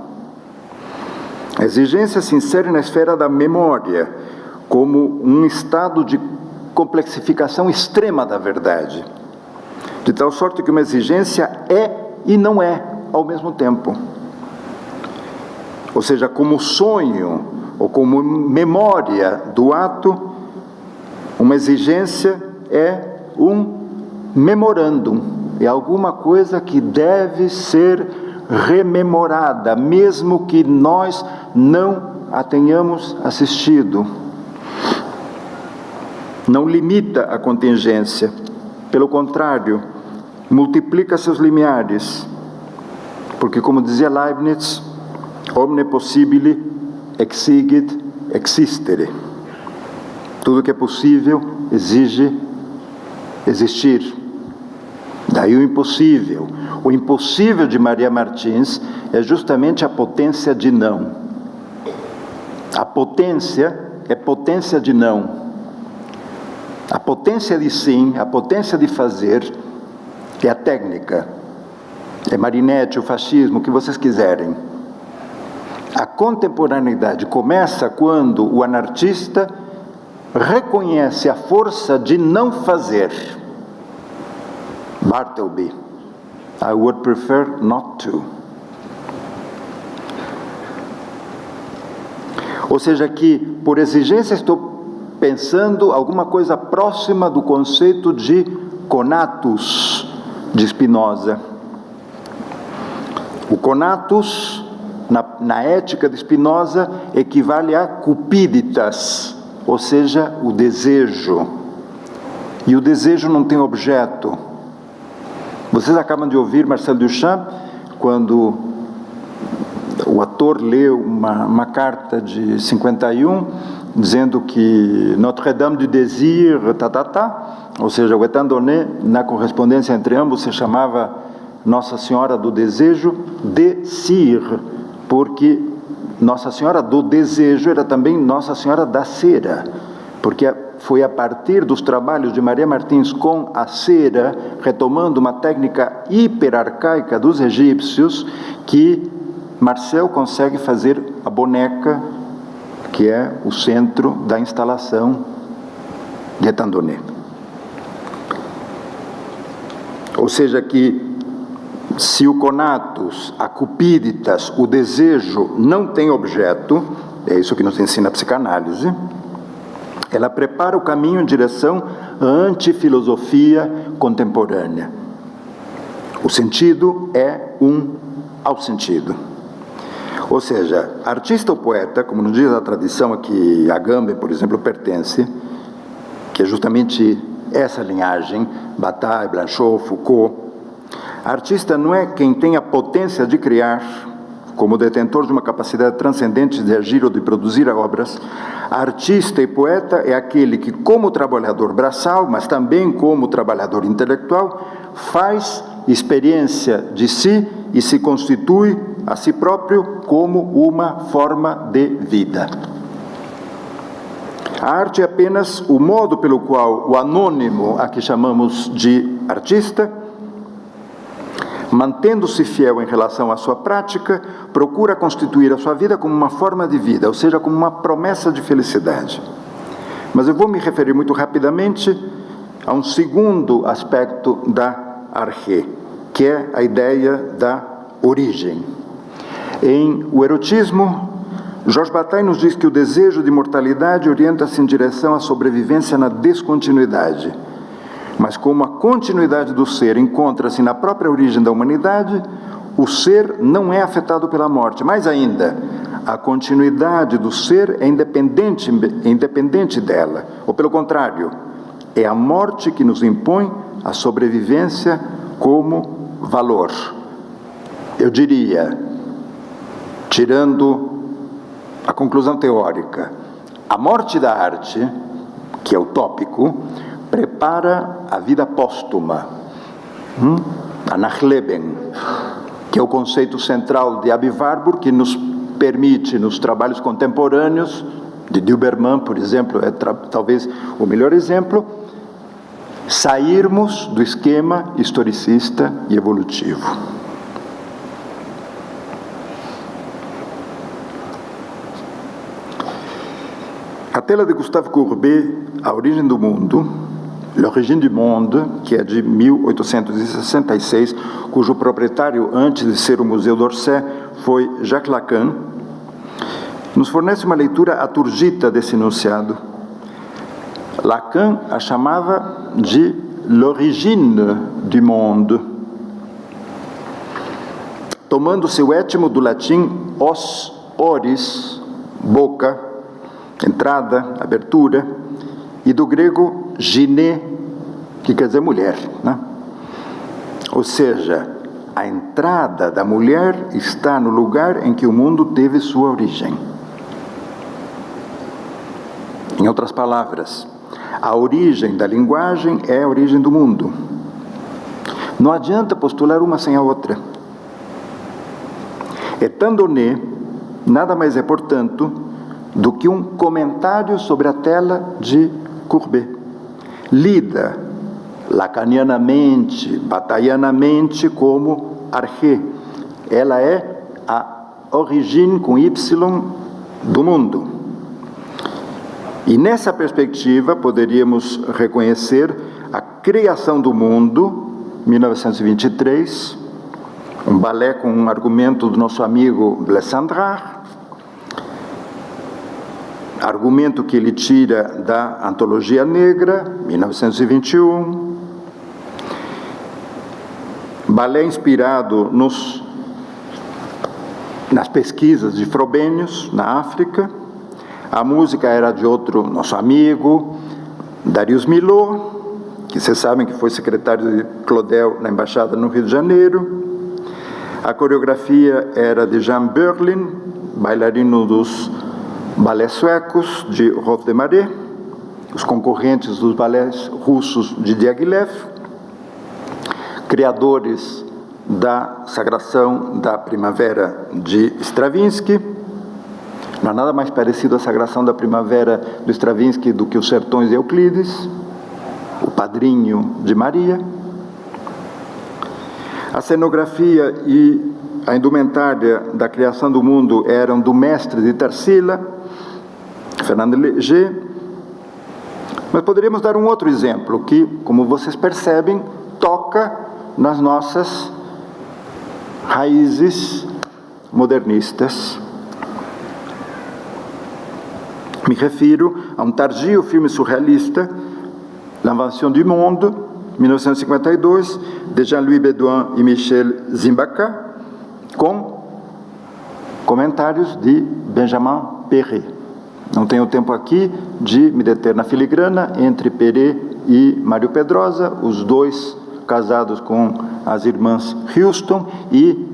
A exigência se insere na esfera da memória, como um estado de complexificação extrema da verdade, de tal sorte que uma exigência é e não é ao mesmo tempo. Ou seja, como sonho ou como memória do ato, uma exigência é um memorandum, é alguma coisa que deve ser rememorada, mesmo que nós não a tenhamos assistido. Não limita a contingência, pelo contrário, multiplica seus limiares, porque, como dizia Leibniz, omne possibile exigit existere. Tudo que é possível exige existir. Daí o impossível. O impossível de Maria Martins é justamente a potência de não. A potência é potência de não. A potência de sim, a potência de fazer, é a técnica. É Marinetti, o fascismo, o que vocês quiserem. A contemporaneidade começa quando o anarquista reconhece a força de não fazer. Bartleby. I would prefer not to. Ou seja, que por exigência estou pensando alguma coisa próxima do conceito de conatus de Spinoza. O conatus, na ética de Spinoza, equivale a cupiditas, ou seja, o desejo. E o desejo não tem objeto. Vocês acabam de ouvir Marcel Duchamp, quando o ator leu uma carta de 51, dizendo que Notre-Dame du Désir, ou seja, o étant donné, na correspondência entre ambos, se chamava Nossa Senhora do Desejo, Desir, porque Nossa Senhora do Desejo era também Nossa Senhora da Cera, porque foi a partir dos trabalhos de Maria Martins com a cera, retomando uma técnica hiperarcaica dos egípcios, que Marcel consegue fazer a boneca, que é o centro da instalação de étant donné. Ou seja, que se o conatus, a cupiditas, o desejo não tem objeto, é isso que nos ensina a psicanálise, ela prepara o caminho em direção à antifilosofia contemporânea. O sentido é um autossentido. Ou seja, artista ou poeta, como nos diz a tradição a que Agamben, por exemplo, pertence, que é justamente essa linhagem, Bataille, Blanchot, Foucault, artista não é quem tem a potência de criar, como detentor de uma capacidade transcendente de agir ou de produzir obras. Artista e poeta é aquele que, como trabalhador braçal, mas também como trabalhador intelectual, faz experiência de si e se constitui a si próprio como uma forma de vida. A arte é apenas o modo pelo qual o anônimo, a que chamamos de artista, mantendo-se fiel em relação à sua prática, procura constituir a sua vida como uma forma de vida, ou seja, como uma promessa de felicidade. Mas eu vou me referir muito rapidamente a um segundo aspecto da arché, que é a ideia da origem. Em O Erotismo, Georges Bataille nos diz que o desejo de imortalidade orienta-se em direção à sobrevivência na descontinuidade. Mas como a continuidade do ser encontra-se na própria origem da humanidade, o ser não é afetado pela morte. Mais ainda, a continuidade do ser é independente dela. Ou pelo contrário, é a morte que nos impõe a sobrevivência como valor. Eu diria, tirando a conclusão teórica, a morte da arte, que é o tópico, prepara a vida póstuma, a Nachleben, que é o conceito central de Aby Warburg, que nos permite, nos trabalhos contemporâneos, de Dilberman, por exemplo, é talvez o melhor exemplo, sairmos do esquema historicista e evolutivo. A tela de Gustave Courbet, A Origem do Mundo, L'Origine du Monde, que é de 1866, cujo proprietário, antes de ser o Museu d'Orsay, foi Jacques Lacan, nos fornece uma leitura aturgita desse enunciado. Lacan a chamava de L'Origine du Monde, tomando seu étimo do latim os, oris, boca, entrada, abertura, e do grego gine, que quer dizer mulher, né? Ou seja, a entrada da mulher está no lugar em que o mundo teve sua origem. Em outras palavras, a origem da linguagem é a origem do mundo. Não adianta postular uma sem a outra. Étant donné, nada mais é, portanto, do que um comentário sobre a tela de Courbet, lida lacanianamente, bataillanamente como arché. Ela é a origem com Y do mundo. E nessa perspectiva poderíamos reconhecer a criação do mundo 1923, um balé com um argumento do nosso amigo Blaise Cendrars, argumento que ele tira da Antologia Negra, 1921, balé inspirado nas pesquisas de Frobenius, na África. A música era de outro nosso amigo, Darius Milhaud, que vocês sabem que foi secretário de Claudel na Embaixada no Rio de Janeiro. A coreografia era de Jean Berlin, bailarino dos balés suecos, de Rolf de Marais, os concorrentes dos balés russos de Diaghilev, criadores da Sagração da Primavera de Stravinsky. Não há nada mais parecido à Sagração da Primavera do Stravinsky do que os Sertões de Euclides, o padrinho de Maria. A cenografia e a indumentária da criação do mundo eram do mestre de Tarsila, Fernand Léger. Mas poderíamos dar um outro exemplo que, como vocês percebem, toca nas nossas raízes modernistas. Me refiro a um tardio filme surrealista, L'Invention du Monde, 1952, de Jean-Louis Bédoin e Michel Zimbaka, com comentários de Benjamin Perret. Não tenho tempo aqui de me deter na filigrana entre Perret e Mário Pedrosa, os dois casados com as irmãs Houston, e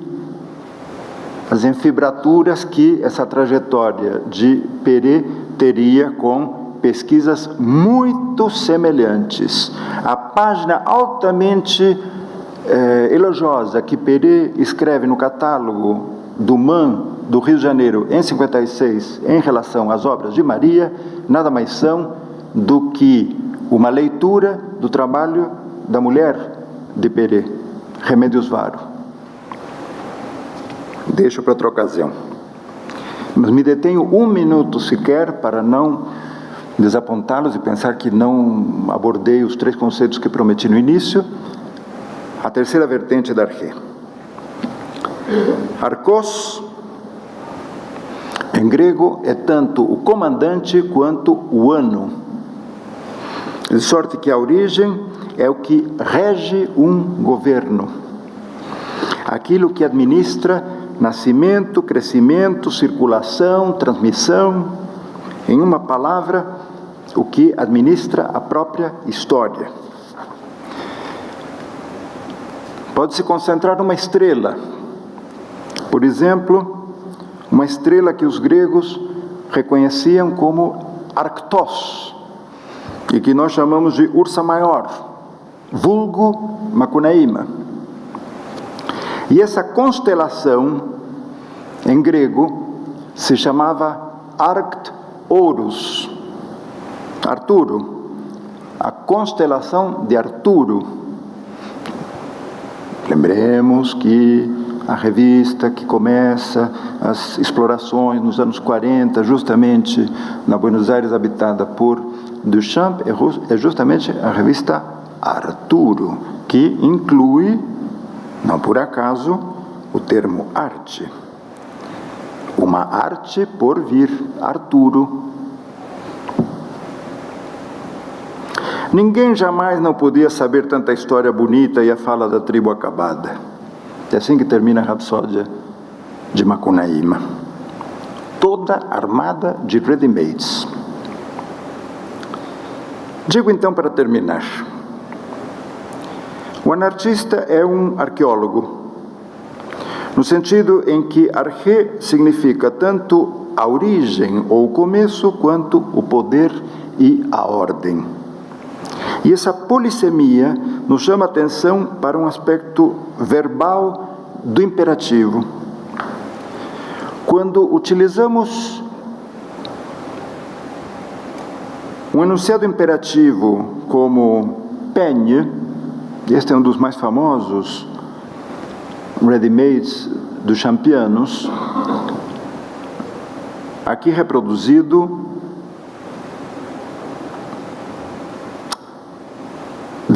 as enfibraturas que essa trajetória de Perret teria com pesquisas muito semelhantes. A página altamente elogiosa que Perret escreve no catálogo do MAN do Rio de Janeiro em 56 em relação às obras de Maria, nada mais são do que uma leitura do trabalho da mulher de Perret, Remédios Varo. Deixo para outra ocasião. Mas me detenho um minuto sequer para não desapontá-los e pensar que não abordei os 3 conceitos que prometi no início. A terceira vertente da Arché. Arcos, em grego, é tanto o comandante quanto o ano. De sorte que a origem é o que rege um governo. Aquilo que administra nascimento, crescimento, circulação, transmissão, em uma palavra, o que administra a própria história. Pode-se concentrar numa estrela, por exemplo, uma estrela que os gregos reconheciam como Arctos, e que nós chamamos de Ursa Maior, vulgo Macunaíma. E essa constelação, em grego, se chamava Arcturus, Arturo, a constelação de Arturo. Lembremos que a revista que começa as explorações nos anos 40, justamente na Buenos Aires habitada por Duchamp, é justamente a revista Arturo, que inclui, não por acaso, o termo arte. Uma arte por vir, Arturo. Ninguém jamais não podia saber tanta história bonita e a fala da tribo acabada. É assim que termina a Rapsódia de Macunaíma. Toda armada de ready-mades. Digo então para terminar. O anarquista é um arqueólogo, no sentido em que arché significa tanto a origem ou o começo, quanto o poder e a ordem. E essa polissemia nos chama a atenção para um aspecto verbal do imperativo. Quando utilizamos um enunciado imperativo como peigne, este é um dos mais famosos ready-mades dos champianos, aqui reproduzido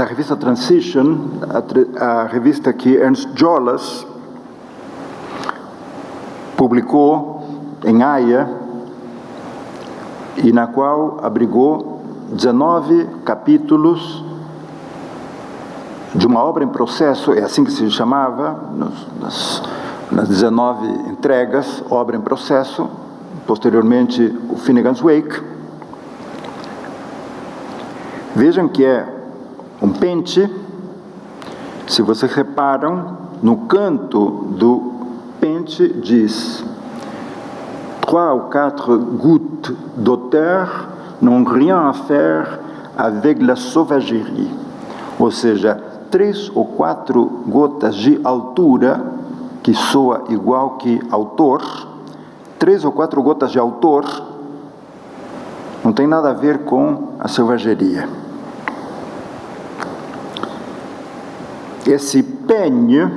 da revista Transition, a revista que Ernst Jolas publicou em Haia, e na qual abrigou 19 capítulos de uma obra em processo, é assim que se chamava, nas 19 entregas, obra em processo, posteriormente o Finnegan's Wake. Vejam que é um pente. Se vocês reparam, no canto do pente diz: 3 ou 4 gouttes d'auteur n'ont rien à faire avec la sauvagerie. Ou seja, 3 ou 4 gotas de altura, que soa igual que autor, 3 ou 4 gotas de autor, não tem nada a ver com a selvageria. Esse peigne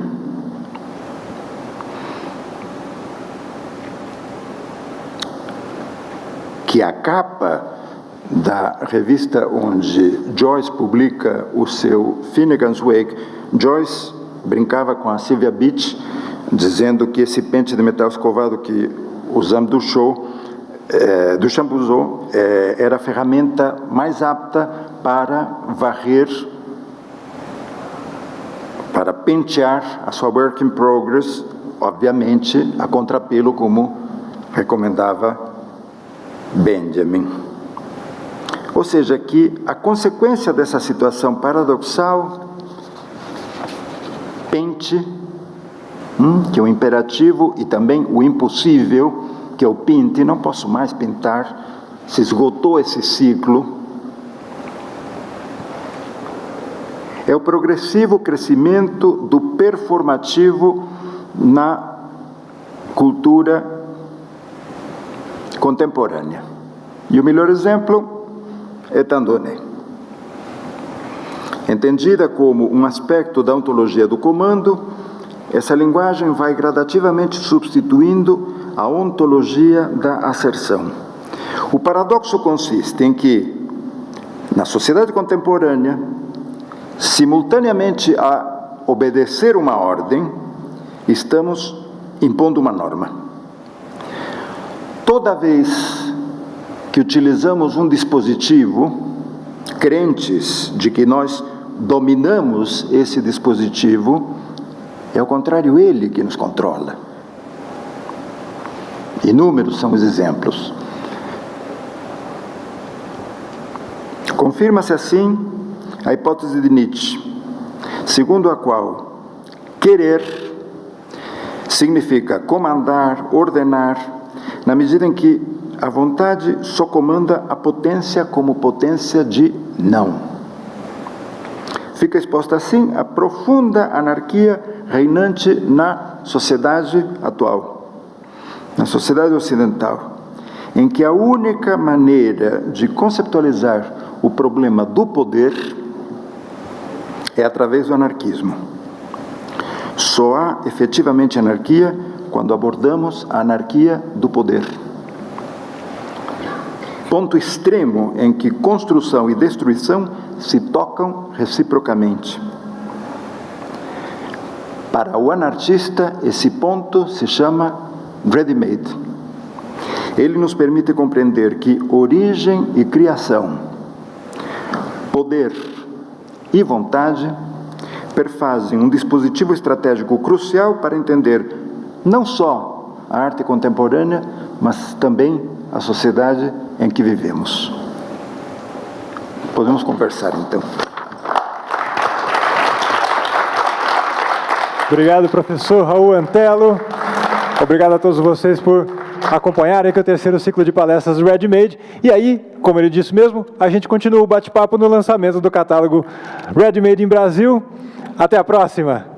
que é a capa da revista onde Joyce publica o seu Finnegan's Wake, Joyce brincava com a Sylvia Beach, dizendo que esse pente de metal escovado que usamos do show, do Chambouzot, era a ferramenta mais apta para varrer, para pentear a sua work in progress, obviamente a contrapelo, como recomendava Benjamin. Ou seja, que a consequência dessa situação paradoxal, pente, que é o imperativo, e também o impossível, que é o pinte, não posso mais pintar, se esgotou esse ciclo, é o progressivo crescimento do performativo na cultura contemporânea. E o melhor exemplo é Tandoné. Entendida como um aspecto da ontologia do comando, essa linguagem vai gradativamente substituindo a ontologia da asserção. O paradoxo consiste em que, na sociedade contemporânea, simultaneamente a obedecer uma ordem, estamos impondo uma norma. Toda vez que utilizamos um dispositivo, crentes de que nós dominamos esse dispositivo, é ao contrário, ele que nos controla. Inúmeros são os exemplos. Confirma-se assim a hipótese de Nietzsche, segundo a qual querer significa comandar, ordenar, na medida em que a vontade só comanda a potência como potência de não. Fica exposta assim a profunda anarquia reinante na sociedade atual, na sociedade ocidental, em que a única maneira de conceptualizar o problema do poder é através do anarquismo. Só há efetivamente anarquia quando abordamos a anarquia do poder. Ponto extremo em que construção e destruição se tocam reciprocamente. Para o anarquista, esse ponto se chama ready-made. Ele nos permite compreender que origem e criação, poder e vontade perfazem um dispositivo estratégico crucial para entender não só a arte contemporânea, mas também a sociedade em que vivemos. Podemos conversar, então. Obrigado, professor Raul Antelo. Obrigado a todos vocês por acompanharem aqui o terceiro ciclo de palestras do Ready-Made. E aí, como ele disse mesmo, a gente continua o bate-papo no lançamento do catálogo Ready-Made em Brasil. Até a próxima!